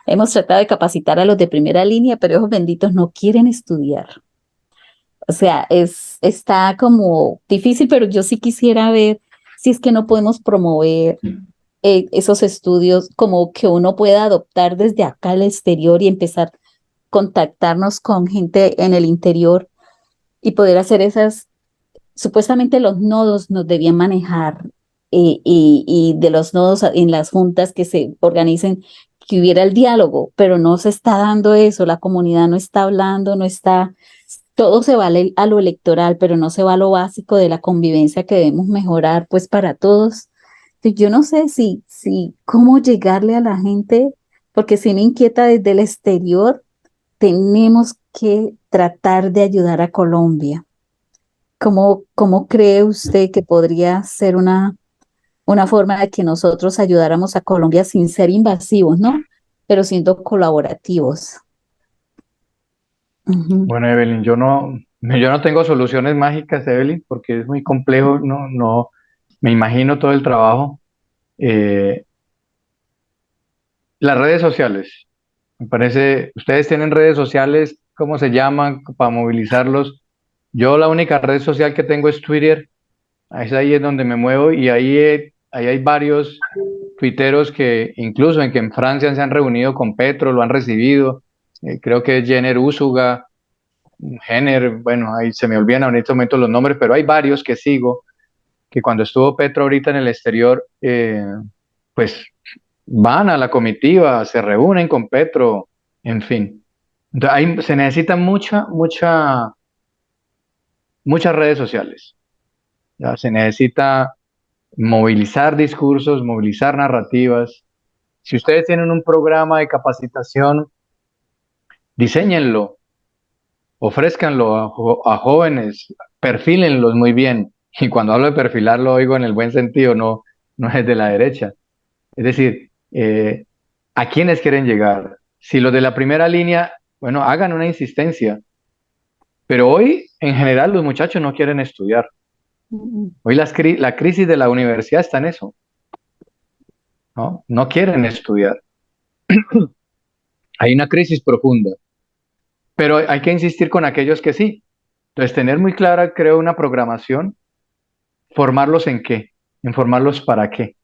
Hemos tratado de capacitar a los de primera línea, pero esos benditos no quieren estudiar. O sea, está como difícil, pero yo sí quisiera ver si es que no podemos promover esos estudios como que uno pueda adoptar desde acá al exterior y empezar a contactarnos con gente en el interior y poder hacer esas, supuestamente los nodos nos debían manejar y de los nodos en las juntas que se organicen, que hubiera el diálogo, pero no se está dando eso, la comunidad no está hablando, no está, todo se va a lo electoral, pero no se va a lo básico de la convivencia que debemos mejorar pues para todos. Entonces, yo no sé si cómo llegarle a la gente, porque si me inquieta desde el exterior, tenemos que tratar de ayudar a Colombia. ¿Cómo cree usted que podría ser una forma de que nosotros ayudáramos a Colombia sin ser invasivos, ¿no? Pero siendo colaborativos. Ujú. Bueno, Evelyn, yo no tengo soluciones mágicas, Evelyn, porque es muy complejo, no, me imagino todo el trabajo. Eh, las redes sociales, me parece, ustedes tienen redes sociales, ¿cómo se llaman? Para movilizarlos. Yo la única red social que tengo es Twitter, es ahí es donde me muevo y ahí hay varios tuiteros que incluso en que en Francia se han reunido con Petro, lo han recibido, creo que es Jenner Úsuga, Jenner, bueno, ahí se me olvidan en estos momentos los nombres, pero hay varios que sigo, que cuando estuvo Petro ahorita en el exterior, pues van a la comitiva, se reúnen con Petro, en fin. Entonces, se necesitan muchas redes sociales. ¿Ya? Se necesita movilizar discursos, movilizar narrativas. Si ustedes tienen un programa de capacitación, diséñenlo, ofrézcanlo a jóvenes, perfílenlos muy bien. Y cuando hablo de perfilarlo, lo oigo en el buen sentido, no es de la derecha. Es decir, ¿a quiénes quieren llegar? Si los de la primera línea, bueno, hagan una insistencia. Pero hoy, en general, los muchachos no quieren estudiar. Hoy la crisis de la universidad está en eso, ¿no? No quieren estudiar. Hay una crisis profunda. Pero hay que insistir con aquellos que sí. Entonces, tener muy clara, creo, una programación, formarlos en qué, en formarlos para qué.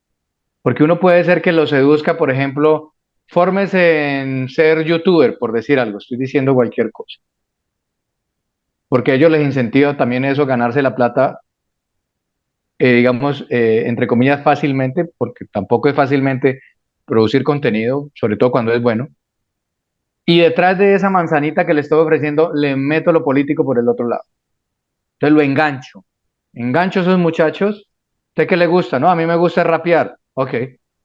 Porque uno puede ser que los seduzca, por ejemplo, fórmese en ser youtuber, por decir algo, estoy diciendo cualquier cosa. Porque a ellos les incentiva también eso, ganarse la plata, digamos, entre comillas, fácilmente, porque tampoco es fácilmente producir contenido, sobre todo cuando es bueno. Y detrás de esa manzanita que le estoy ofreciendo, le meto lo político por el otro lado. Entonces lo engancho. Engancho a esos muchachos. ¿Usted qué le gusta? No, a mí me gusta rapear. Ok,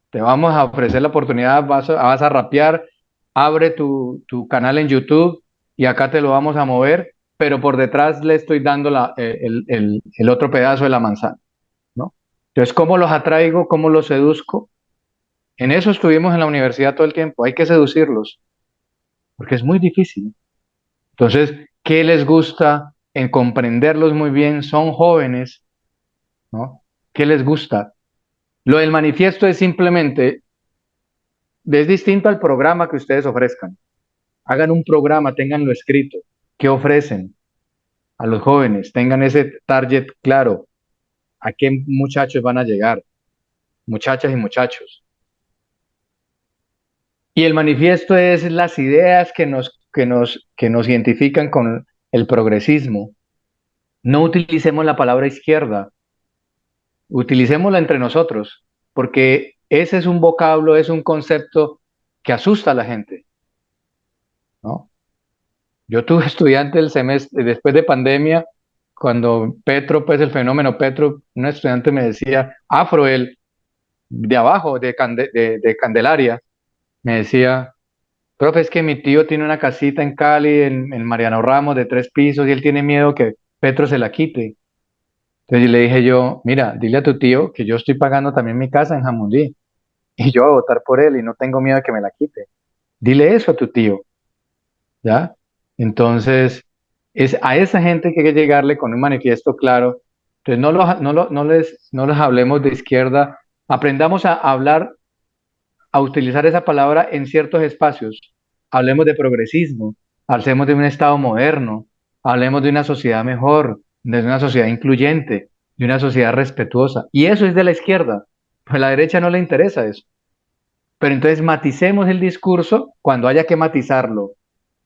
te vamos a ofrecer la oportunidad, vas a rapear, abre tu canal en YouTube y acá te lo vamos a mover, pero por detrás le estoy dando el otro pedazo de la manzana, ¿no? Entonces, ¿cómo los atraigo? ¿Cómo los seduzco? En eso estuvimos en la universidad todo el tiempo. Hay que seducirlos, porque es muy difícil. Entonces, ¿qué les gusta? En comprenderlos muy bien, son jóvenes, ¿no? ¿Qué les gusta? Lo del manifiesto es simplemente, es distinto al programa que ustedes ofrezcan. Hagan un programa, tenganlo escrito. ¿Qué ofrecen a los jóvenes? Tengan ese target claro. ¿A qué muchachos van a llegar? Muchachas y muchachos. Y el manifiesto es las ideas que nos identifican con el progresismo. No utilicemos la palabra izquierda, utilicémosla entre nosotros, porque ese es un vocablo, es un concepto que asusta a la gente, ¿no? Yo tuve estudiante el semestre, después de pandemia, cuando Petro, pues el fenómeno Petro, un estudiante me decía, Afro, el de abajo, de Candelaria, me decía, profe, es que mi tío tiene una casita en Cali, en Mariano Ramos, de 3 pisos, y él tiene miedo que Petro se la quite. Entonces le dije yo, mira, dile a tu tío que yo estoy pagando también mi casa en Jamundí y yo voy a votar por él y no tengo miedo de que me la quite. Dile eso a tu tío, ¿ya? Entonces, es a esa gente que hay que llegarle con un manifiesto claro. Entonces, no les hablemos de izquierda, aprendamos a hablar, a utilizar esa palabra en ciertos espacios. Hablemos de progresismo, hablemos de un Estado moderno, hablemos de una sociedad mejor, de una sociedad incluyente, de una sociedad respetuosa. Y eso es de la izquierda. Pues a la derecha no le interesa eso. Pero entonces maticemos el discurso cuando haya que matizarlo,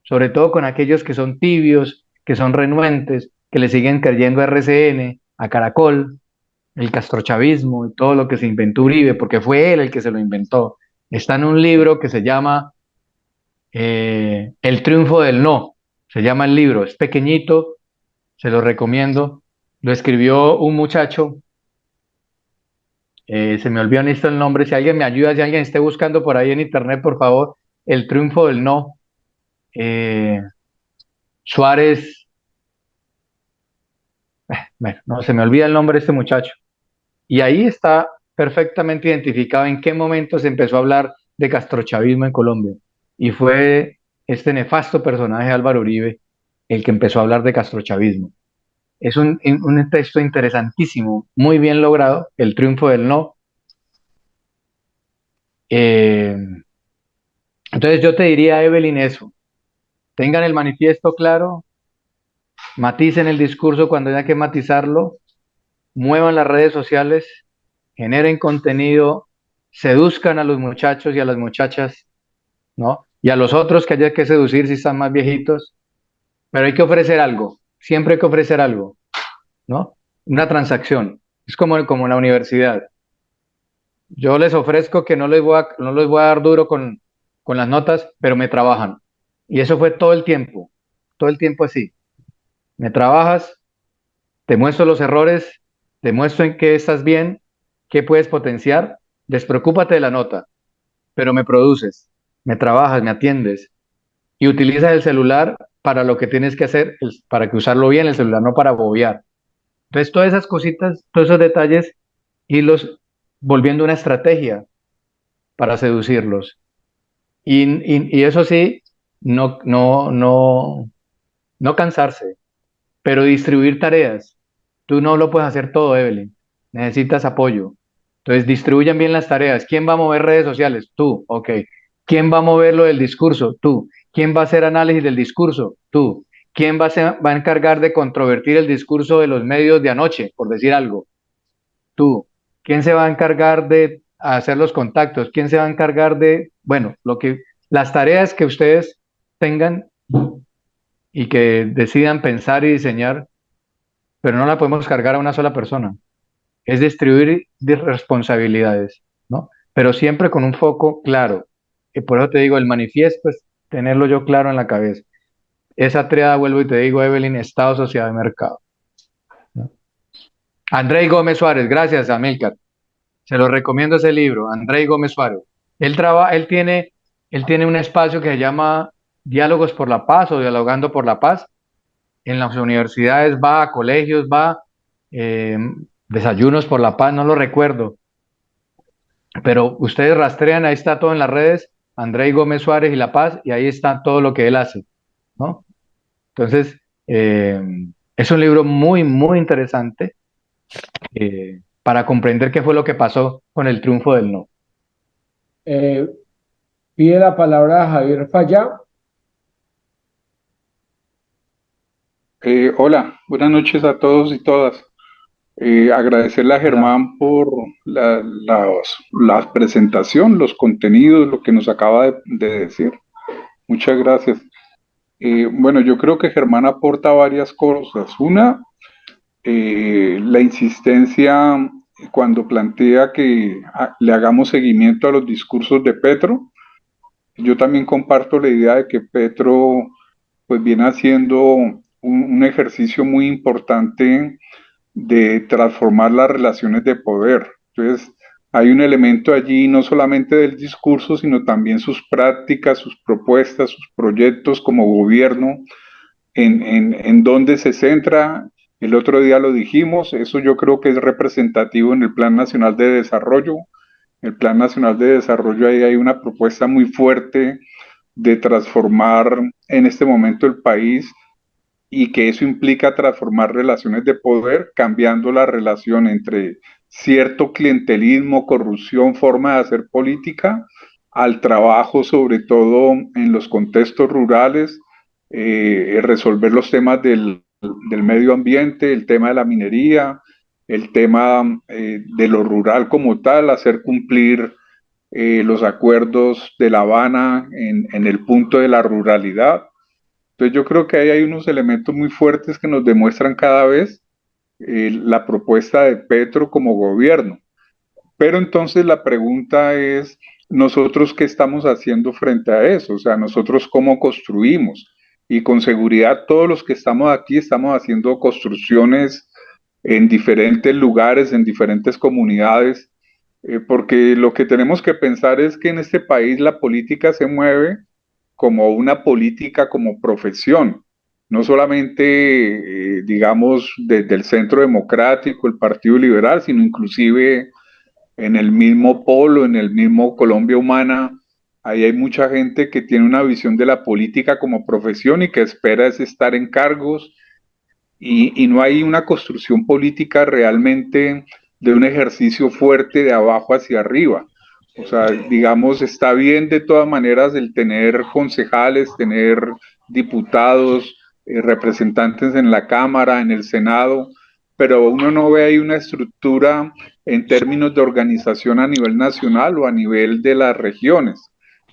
sobre todo con aquellos que son tibios, que son renuentes, que le siguen creyendo a RCN, a Caracol, el castrochavismo y todo lo que se inventó Uribe, porque fue él el que se lo inventó. Está en un libro que se llama El triunfo del no, se llama el libro, es pequeñito, se lo recomiendo. Lo escribió un muchacho, se me olvidó esto el nombre, si alguien me ayuda, si alguien esté buscando por ahí en internet, por favor, El triunfo del no. Eh, Suárez, bueno, no se me olvida el nombre de este muchacho. Y ahí está perfectamente identificado en qué momento se empezó a hablar de castrochavismo en Colombia. Y fue este nefasto personaje Álvaro Uribe el que empezó a hablar de castrochavismo. Es un texto interesantísimo, muy bien logrado, El triunfo del no. Eh, entonces yo te diría, Evelyn, eso. Tengan el manifiesto claro, maticen el discurso cuando haya que matizarlo, muevan las redes sociales, generen contenido, seduzcan a los muchachos y a las muchachas, ¿no? Y a los otros que haya que seducir si están más viejitos, pero hay que ofrecer algo, siempre hay que ofrecer algo, ¿no? Una transacción. Es como en la universidad. Yo les ofrezco que no les voy a dar duro con las notas, pero me trabajan. Y eso fue todo el tiempo así. Me trabajas, te muestro los errores, te muestro en qué estás bien, qué puedes potenciar, despreocúpate de la nota, pero me produces, me trabajas, me atiendes y utilizas el celular para lo que tienes que hacer, para que usarlo bien el celular, no para bobear. Entonces, todas esas cositas, todos esos detalles, irlos volviendo una estrategia para seducirlos. Y eso sí, no cansarse, pero distribuir tareas. Tú no lo puedes hacer todo, Evelyn. Necesitas apoyo. Entonces, distribuyan bien las tareas. ¿Quién va a mover redes sociales? Tú, ok. ¿Quién va a mover lo del discurso? Tú. ¿Quién va a hacer análisis del discurso? Tú. ¿Quién va a encargar de controvertir el discurso de los medios de anoche, por decir algo? Tú. ¿Quién se va a encargar de hacer los contactos? ¿Quién se va a encargar de, bueno, las tareas que ustedes tengan y que decidan pensar y diseñar, pero no la podemos cargar a una sola persona? Es distribuir responsabilidades, ¿no? Pero siempre con un foco claro. Y por eso te digo, el manifiesto es tenerlo yo claro en la cabeza. Esa triada, vuelvo y te digo, Evelyn, Estado, sociedad y mercado, ¿no? André Gómez Suárez, gracias, Amílcar. Se lo recomiendo ese libro, André Gómez Suárez. Él tiene un espacio que se llama Diálogos por la Paz o Dialogando por la Paz. En las universidades va, a colegios va, eh, desayunos por la paz, no lo recuerdo. Pero ustedes rastrean, ahí está todo en las redes, André Gómez Suárez y La Paz, y ahí está todo lo que él hace, ¿no? Entonces, es un libro muy, muy interesante para comprender qué fue lo que pasó con el triunfo del no. Pide la palabra Javier Falla. Hola, buenas noches a todos y todas. Agradecerle a Hola. Germán por la presentación, los contenidos, lo que nos acaba de decir. Muchas gracias. Bueno, yo creo que Germán aporta varias cosas. Una, la insistencia cuando plantea que le hagamos seguimiento a los discursos de Petro. Yo también comparto la idea de que Petro pues viene haciendo un ejercicio muy importante de transformar las relaciones de poder. Entonces, hay un elemento allí no solamente del discurso, sino también sus prácticas, sus propuestas, sus proyectos como gobierno, en donde se centra El otro día lo dijimos, eso yo creo que es representativo en el Plan Nacional de Desarrollo. El Plan Nacional de Desarrollo, ahí hay una propuesta muy fuerte de transformar en este momento el país, y que eso implica transformar relaciones de poder, cambiando la relación entre cierto clientelismo, corrupción, forma de hacer política, al trabajo, sobre todo en los contextos rurales, resolver los temas del medio ambiente, el tema de la minería, el tema de lo rural como tal, hacer cumplir los acuerdos de La Habana en el punto de la ruralidad. Entonces yo creo que ahí hay unos elementos muy fuertes que nos demuestran cada vez la propuesta de Petro como gobierno. Pero entonces la pregunta es, ¿nosotros qué estamos haciendo frente a eso? O sea, ¿nosotros cómo construimos? Y con seguridad todos los que estamos aquí estamos haciendo construcciones en diferentes lugares, en diferentes comunidades, porque lo que tenemos que pensar es que en este país la política se mueve como una política, como profesión, no solamente, digamos, desde el Centro Democrático, el Partido Liberal, sino inclusive en el mismo Polo, en el mismo Colombia Humana. Ahí hay mucha gente que tiene una visión de la política como profesión y que espera es estar en cargos, y no hay una construcción política realmente de un ejercicio fuerte de abajo hacia arriba. O sea, digamos, está bien de todas maneras el tener concejales, tener diputados, representantes en la Cámara, en el Senado, pero uno no ve ahí una estructura en términos de organización a nivel nacional o a nivel de las regiones.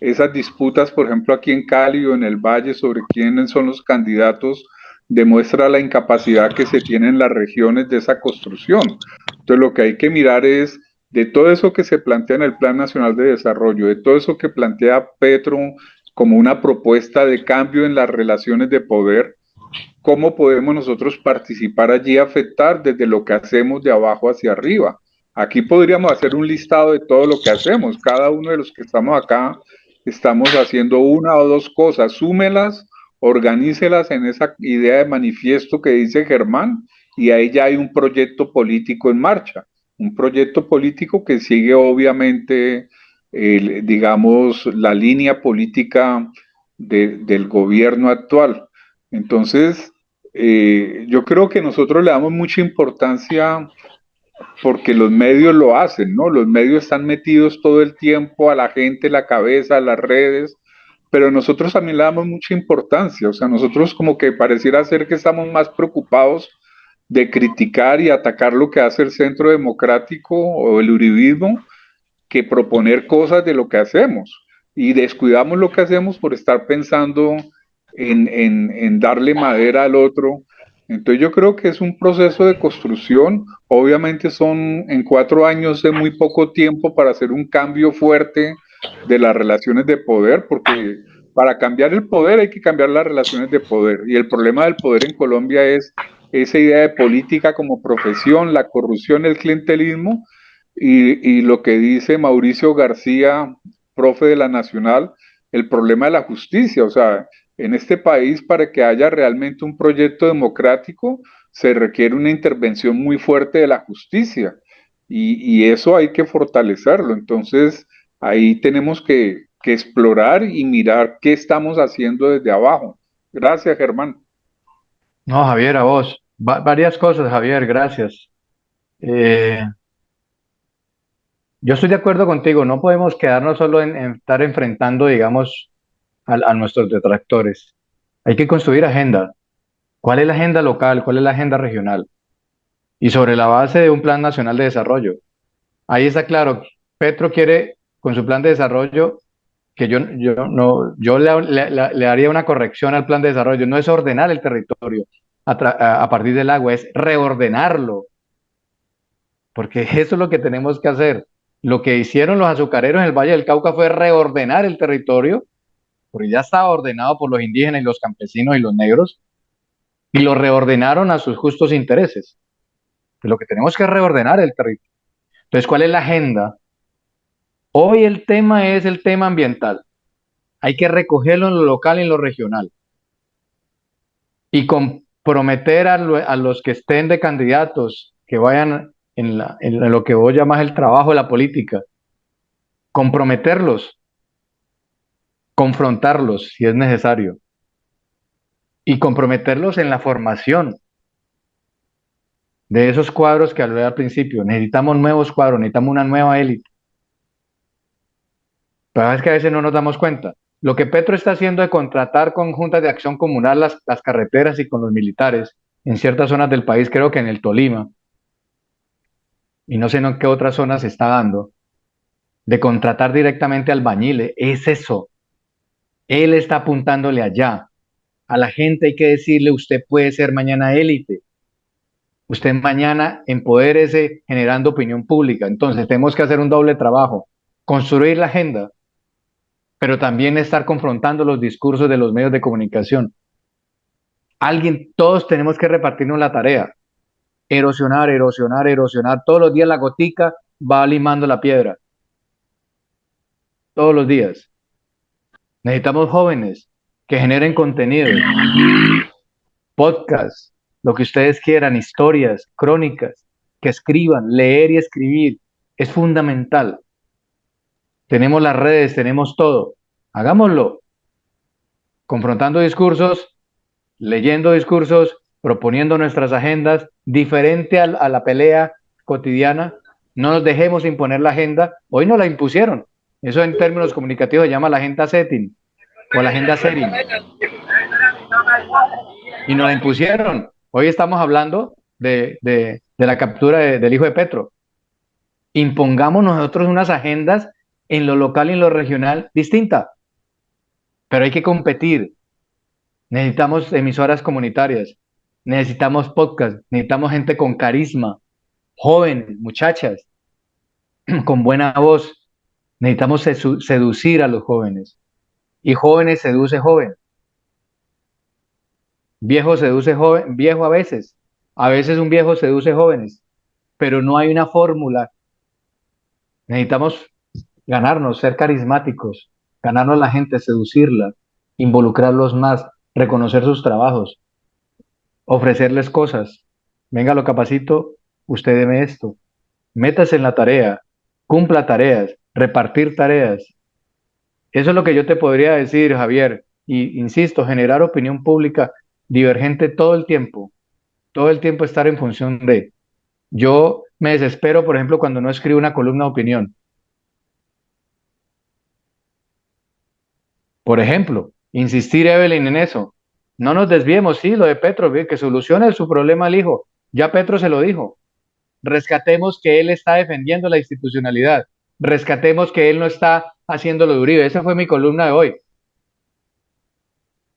Esas disputas, por ejemplo, aquí en Cali o en el Valle sobre quiénes son los candidatos, demuestra la incapacidad que se tiene en las regiones de esa construcción. Entonces lo que hay que mirar es, de todo eso que se plantea en el Plan Nacional de Desarrollo, de todo eso que plantea Petro como una propuesta de cambio en las relaciones de poder, ¿cómo podemos nosotros participar allí, afectar desde lo que hacemos de abajo hacia arriba? Aquí podríamos hacer un listado de todo lo que hacemos. Cada uno de los que estamos acá estamos haciendo una o dos cosas. Súmelas, organícelas en esa idea de manifiesto que dice Germán, y ahí ya hay un proyecto político en marcha. Un proyecto político que sigue obviamente, digamos, la línea política del gobierno actual. Entonces, yo creo que nosotros le damos mucha importancia porque los medios lo hacen, ¿no? Los medios están metidos todo el tiempo a la gente, la cabeza, a las redes, pero nosotros también le damos mucha importancia. O sea, nosotros como que pareciera ser que estamos más preocupados de criticar y atacar lo que hace el Centro Democrático o el uribismo, que proponer cosas de lo que hacemos. Y descuidamos lo que hacemos por estar pensando en darle madera al otro. Entonces yo creo que es un proceso de construcción. Obviamente son en 4 años de muy poco tiempo para hacer un cambio fuerte de las relaciones de poder, porque para cambiar el poder hay que cambiar las relaciones de poder. Y el problema del poder en Colombia es esa idea de política como profesión, la corrupción, el clientelismo, y lo que dice Mauricio García, profe de la Nacional, el problema de la justicia. O sea, en este país, para que haya realmente un proyecto democrático, se requiere una intervención muy fuerte de la justicia, y eso hay que fortalecerlo. Entonces, ahí tenemos que explorar y mirar qué estamos haciendo desde abajo. Gracias, Germán. No, Javier, a vos. Varias cosas, Javier, gracias. Eh, yo estoy de acuerdo contigo, no podemos quedarnos solo en estar enfrentando, digamos, a nuestros detractores. Hay que construir agenda. ¿Cuál es la agenda local? ¿Cuál es la agenda regional? Y sobre la base de un plan nacional de desarrollo. Ahí está claro, Petro quiere, con su plan de desarrollo, que yo le haría una corrección al plan de desarrollo, no es ordenar el territorio a partir del agua, es reordenarlo, porque eso es lo que tenemos que hacer. Lo que hicieron los azucareros en el Valle del Cauca fue reordenar el territorio, porque ya estaba ordenado por los indígenas y los campesinos y los negros, y lo reordenaron a sus justos intereses. Pues lo que tenemos que es reordenar el territorio. Entonces, ¿cuál es la agenda? Hoy el tema es el tema ambiental. Hay que recogerlo en lo local y en lo regional. Y con prometer a los que estén de candidatos, que vayan en lo que vos llamas el trabajo de la política, comprometerlos, confrontarlos si es necesario, y comprometerlos en la formación de esos cuadros que hablé al principio. Necesitamos nuevos cuadros, necesitamos una nueva élite. Pero es que a veces no nos damos cuenta. Lo que Petro está haciendo de contratar con juntas de acción comunal las carreteras y con los militares en ciertas zonas del país, creo que en el Tolima, y no sé en qué otras zonas se está dando, de contratar directamente albañiles, es eso. Él está apuntándole allá. A la gente hay que decirle, usted puede ser mañana élite. Usted mañana empodérese generando opinión pública. Entonces tenemos que hacer un doble trabajo. Construir la agenda, pero también estar confrontando los discursos de los medios de comunicación. Todos tenemos que repartirnos la tarea. Erosionar, erosionar, erosionar. Todos los días la gotica va limando la piedra. Todos los días. Necesitamos jóvenes que generen contenido, podcasts, lo que ustedes quieran, historias, crónicas, que escriban, leer y escribir. Es fundamental. Tenemos las redes, tenemos todo. Hagámoslo. Confrontando discursos, leyendo discursos, proponiendo nuestras agendas, diferente a la pelea cotidiana. No nos dejemos imponer la agenda. Hoy no la impusieron. Eso en términos comunicativos se llama la agenda setting o la agenda setting. Y nos la impusieron. Hoy estamos hablando de la captura del hijo de Petro. Impongamos nosotros unas agendas en lo local y en lo regional distinta. Pero hay que competir. Necesitamos emisoras comunitarias, necesitamos podcasts, necesitamos gente con carisma, jóvenes, muchachas, con buena voz. Necesitamos seducir a los jóvenes. Y jóvenes seduce joven. Viejo seduce joven, viejo a veces. A veces un viejo seduce jóvenes. Pero no hay una fórmula. Necesitamos ganarnos, ser carismáticos, ganarnos a la gente, seducirla, involucrarlos más, reconocer sus trabajos, ofrecerles cosas. Venga, lo capacito, usted deme esto. Métase en la tarea, cumpla tareas, repartir tareas. Eso es lo que yo te podría decir, Javier. Y insisto, generar opinión pública divergente todo el tiempo estar en función de. Yo me desespero, por ejemplo, cuando no escribo una columna de opinión. Por ejemplo, insistir, Evelyn, en eso. No nos desviemos, sí, lo de Petro, que solucione su problema al hijo. Ya Petro se lo dijo. Rescatemos que él está defendiendo la institucionalidad. Rescatemos que él no está haciendo lo de Uribe. Esa fue mi columna de hoy.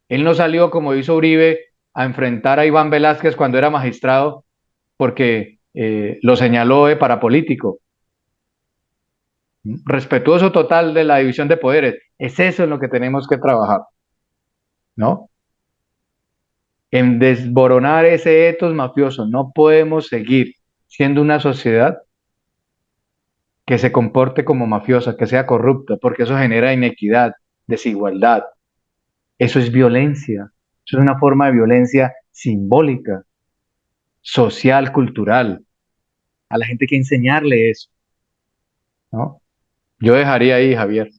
Él no salió como hizo Uribe a enfrentar a Iván Velázquez cuando era magistrado porque lo señaló de parapolítico. Respetuoso total de la división de poderes. Es eso en lo que tenemos que trabajar, ¿no? En desboronar ese etos mafioso. No podemos seguir siendo una sociedad que se comporte como mafiosa, que sea corrupta, porque eso genera inequidad, desigualdad. Eso es violencia. Eso es una forma de violencia simbólica, social, cultural. A la gente hay que enseñarle eso, ¿no? Yo dejaría ahí, Javier,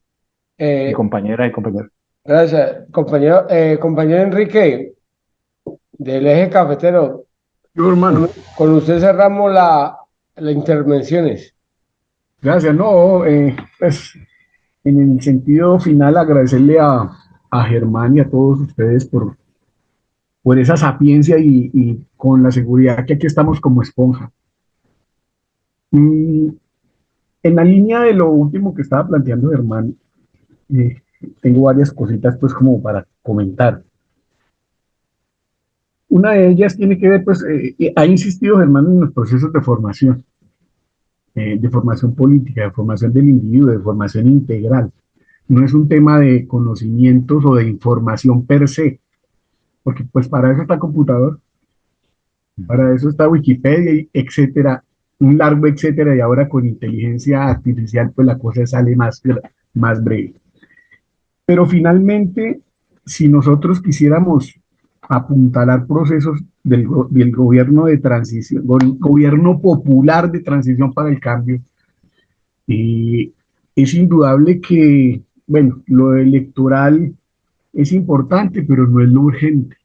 mi Eh, compañera y compañero. Gracias, compañero, compañero Enrique, del Eje Cafetero. Yo, hermano, Con usted cerramos las intervenciones. gracias. No, pues en el sentido final agradecerle a Germán y a todos ustedes por esa sapiencia y con la seguridad que aquí estamos como esponja. Mm, en la línea de lo último que estaba planteando Germán, eh, tengo varias cositas pues como para comentar. Una de ellas tiene que ver, pues, ha insistido Germán en los procesos de formación política, de formación del individuo, de formación integral. No es un tema de conocimientos o de información per se, porque pues para eso está el computador, para eso está Wikipedia, etcétera, un largo etcétera, y ahora con inteligencia artificial pues la cosa sale más breve. Pero finalmente, si nosotros quisiéramos apuntalar procesos del gobierno de transición, gobierno popular de transición para el cambio. Y es indudable que, bueno, lo electoral es importante, pero no es lo urgente.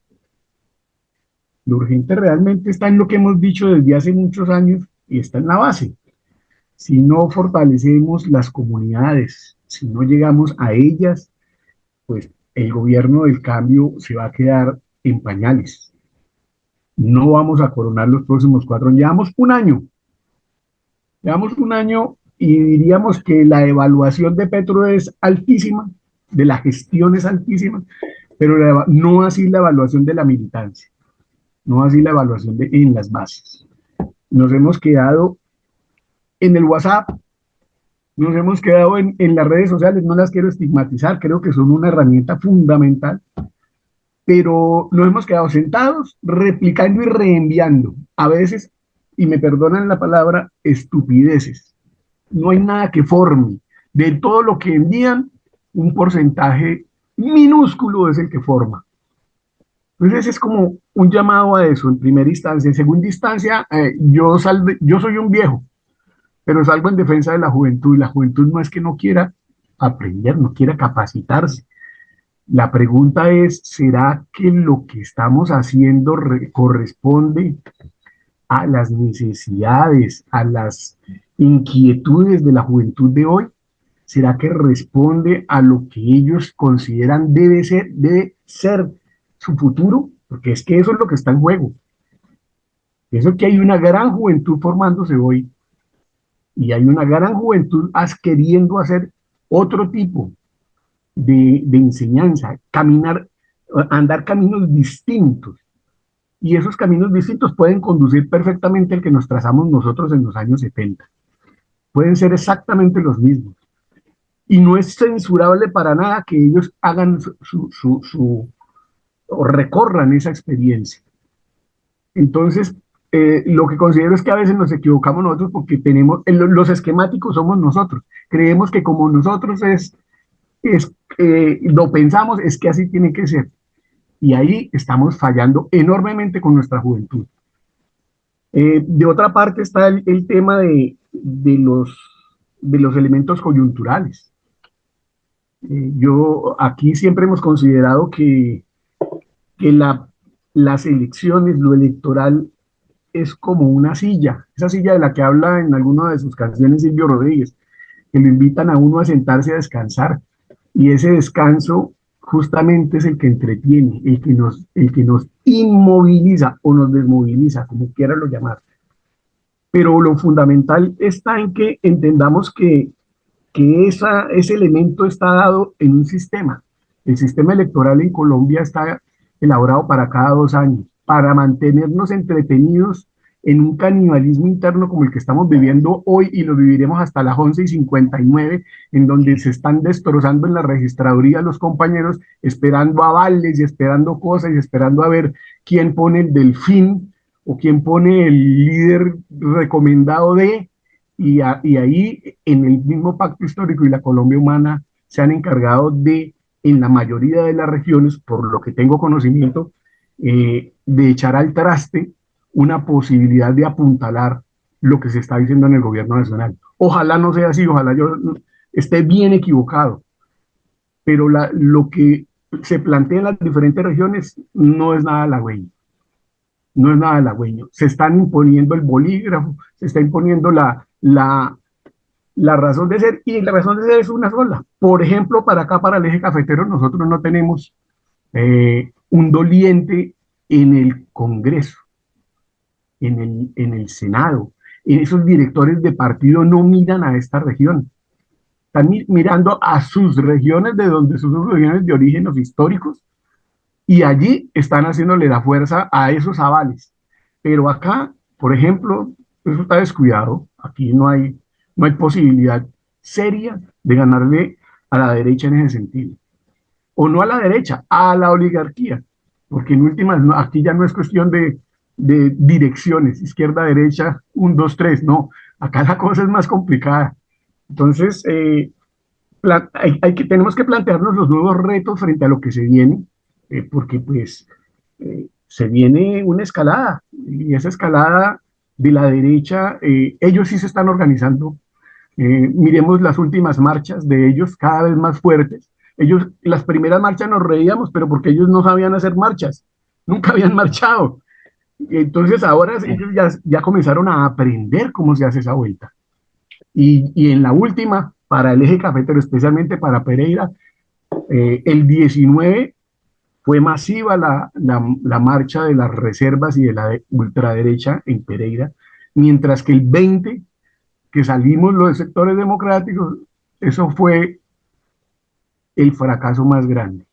Lo urgente realmente está en lo que hemos dicho desde hace muchos años y está en la base. Si no fortalecemos las comunidades, si no llegamos a ellas, pues el gobierno del cambio se va a quedar en pañales. No vamos a coronar los próximos 4 años. Llevamos un año y diríamos que la evaluación de Petro es altísima, de la gestión es altísima, pero no así la evaluación de la militancia, no así la evaluación en las bases. Nos hemos quedado en el WhatsApp, nos hemos quedado en las redes sociales, no las quiero estigmatizar, creo que son una herramienta fundamental, pero nos hemos quedado sentados, replicando y reenviando, a veces, y me perdonan la palabra, estupideces. No hay nada que forme. De todo lo que envían, un porcentaje minúsculo es el que forma. Entonces es como un llamado a eso en primera instancia. En segunda instancia, yo soy un viejo, pero salgo en defensa de la juventud, y la juventud no es que no quiera aprender, no quiera capacitarse. La pregunta es, ¿será que lo que estamos haciendo corresponde a las necesidades, a las inquietudes de la juventud de hoy? ¿Será que responde a lo que ellos consideran debe ser su futuro? Porque es que eso es lo que está en juego. Eso que hay una gran juventud formándose hoy y hay una gran juventud queriendo hacer otro tipo de enseñanza, andar caminos distintos. Y esos caminos distintos pueden conducir perfectamente al que nos trazamos nosotros en los años 70. Pueden ser exactamente los mismos. Y no es censurable para nada que ellos hagan o recorran esa experiencia. Entonces, lo que considero es que a veces nos equivocamos nosotros porque los esquemáticos somos nosotros. Creemos que como nosotros lo pensamos, es que así tiene que ser. Y ahí estamos fallando enormemente con nuestra juventud. De otra parte está el tema de los elementos coyunturales. Aquí siempre hemos considerado que las elecciones, lo electoral, es como una silla, esa silla de la que habla en alguna de sus canciones Silvio Rodríguez, que lo invitan a uno a sentarse a descansar, y ese descanso justamente es el que entretiene, el que nos inmoviliza o nos desmoviliza, como quiera lo llamar. Pero lo fundamental está en que entendamos que ese elemento está dado en un sistema. El sistema electoral en Colombia está elaborado para cada 2 años, para mantenernos entretenidos en un canibalismo interno como el que estamos viviendo hoy y lo viviremos hasta las 11:59, en donde se están destrozando en la registraduría los compañeros, esperando avales y esperando cosas y esperando a ver quién pone el delfín o quién pone el líder recomendado y ahí en el mismo pacto histórico y la Colombia humana se han encargado de, en la mayoría de las regiones, por lo que tengo conocimiento, de echar al traste una posibilidad de apuntalar lo que se está diciendo en el gobierno nacional. Ojalá no sea así, ojalá yo esté bien equivocado, pero lo que se plantea en las diferentes regiones no es nada halagüeño. No es nada halagüeño. Se están imponiendo el bolígrafo, se está imponiendo la razón de ser, y la razón de ser es una sola. Por ejemplo, para acá, para el eje cafetero, nosotros no tenemos un doliente en el Congreso, en el Senado. Esos directores de partido no miran a esta región. Están mirando a sus regiones, de donde son sus regiones de orígenes históricos, y allí están haciéndole la fuerza a esos avales. Pero acá, por ejemplo, eso está descuidado. Aquí no hay posibilidad seria de ganarle a la derecha en ese sentido. O no a la derecha, a la oligarquía. Porque en últimas, aquí ya no es cuestión de direcciones, izquierda, derecha, 1, 2, 3, no. Acá la cosa es más complicada. Entonces, tenemos que plantearnos los nuevos retos frente a lo que se viene, porque pues se viene una escalada, y esa escalada de la derecha, ellos sí se están organizando. Miremos las últimas marchas de ellos, cada vez más fuertes. Ellos, las primeras marchas nos reíamos, pero porque ellos no sabían hacer marchas, nunca habían marchado. Entonces ahora ellos ya comenzaron a aprender cómo se hace esa vuelta. Y en la última, para el eje cafetero, especialmente para Pereira, el 19 fue masiva la marcha de las reservas y de la ultraderecha en Pereira, mientras que el 20, que salimos los sectores democráticos, eso fue el fracaso más grande,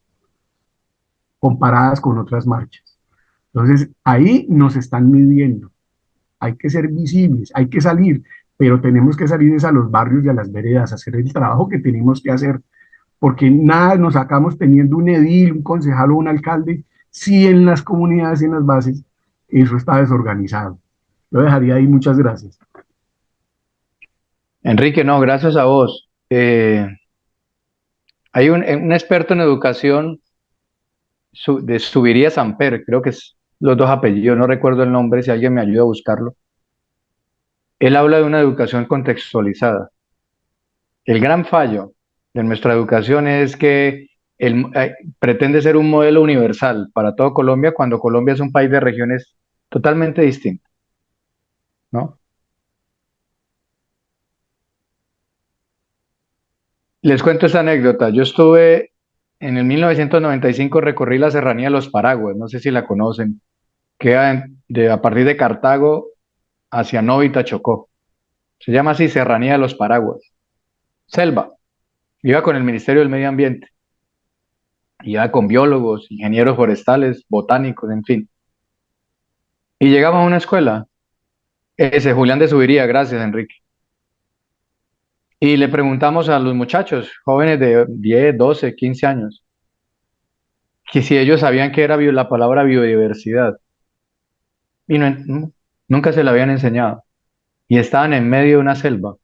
comparadas con otras marchas. Entonces, ahí nos están midiendo. Hay que ser visibles, hay que salir, pero tenemos que salir a los barrios y a las veredas, a hacer el trabajo que tenemos que hacer, porque nada nos sacamos teniendo un edil, un concejal o un alcalde, si en las comunidades y en las bases eso está desorganizado. Lo dejaría ahí, muchas gracias. Enrique, no, gracias a vos. Hay un experto en educación de Subiría Samper, creo que es los dos apellidos, no recuerdo el nombre, si alguien me ayuda a buscarlo. Él habla de una educación contextualizada. El gran fallo de nuestra educación es que pretende ser un modelo universal para todo Colombia cuando Colombia es un país de regiones totalmente distintas, ¿no? Les cuento esta anécdota. Yo estuve en el 1995, recorrí la serranía de los Paraguas, no sé si la conocen, queda a partir de Cartago hacia Novita, Chocó. Se llama así Serranía de los Paraguas. Selva. Iba con el Ministerio del Medio Ambiente. Iba con biólogos, ingenieros forestales, botánicos, en fin. Y llegamos a una escuela. Ese Julián de Subiría, gracias, Enrique. Y le preguntamos a los muchachos, jóvenes de 10, 12, 15 años, que si ellos sabían qué era la palabra biodiversidad. Y nunca se la habían enseñado. Y estaban en medio de una selva.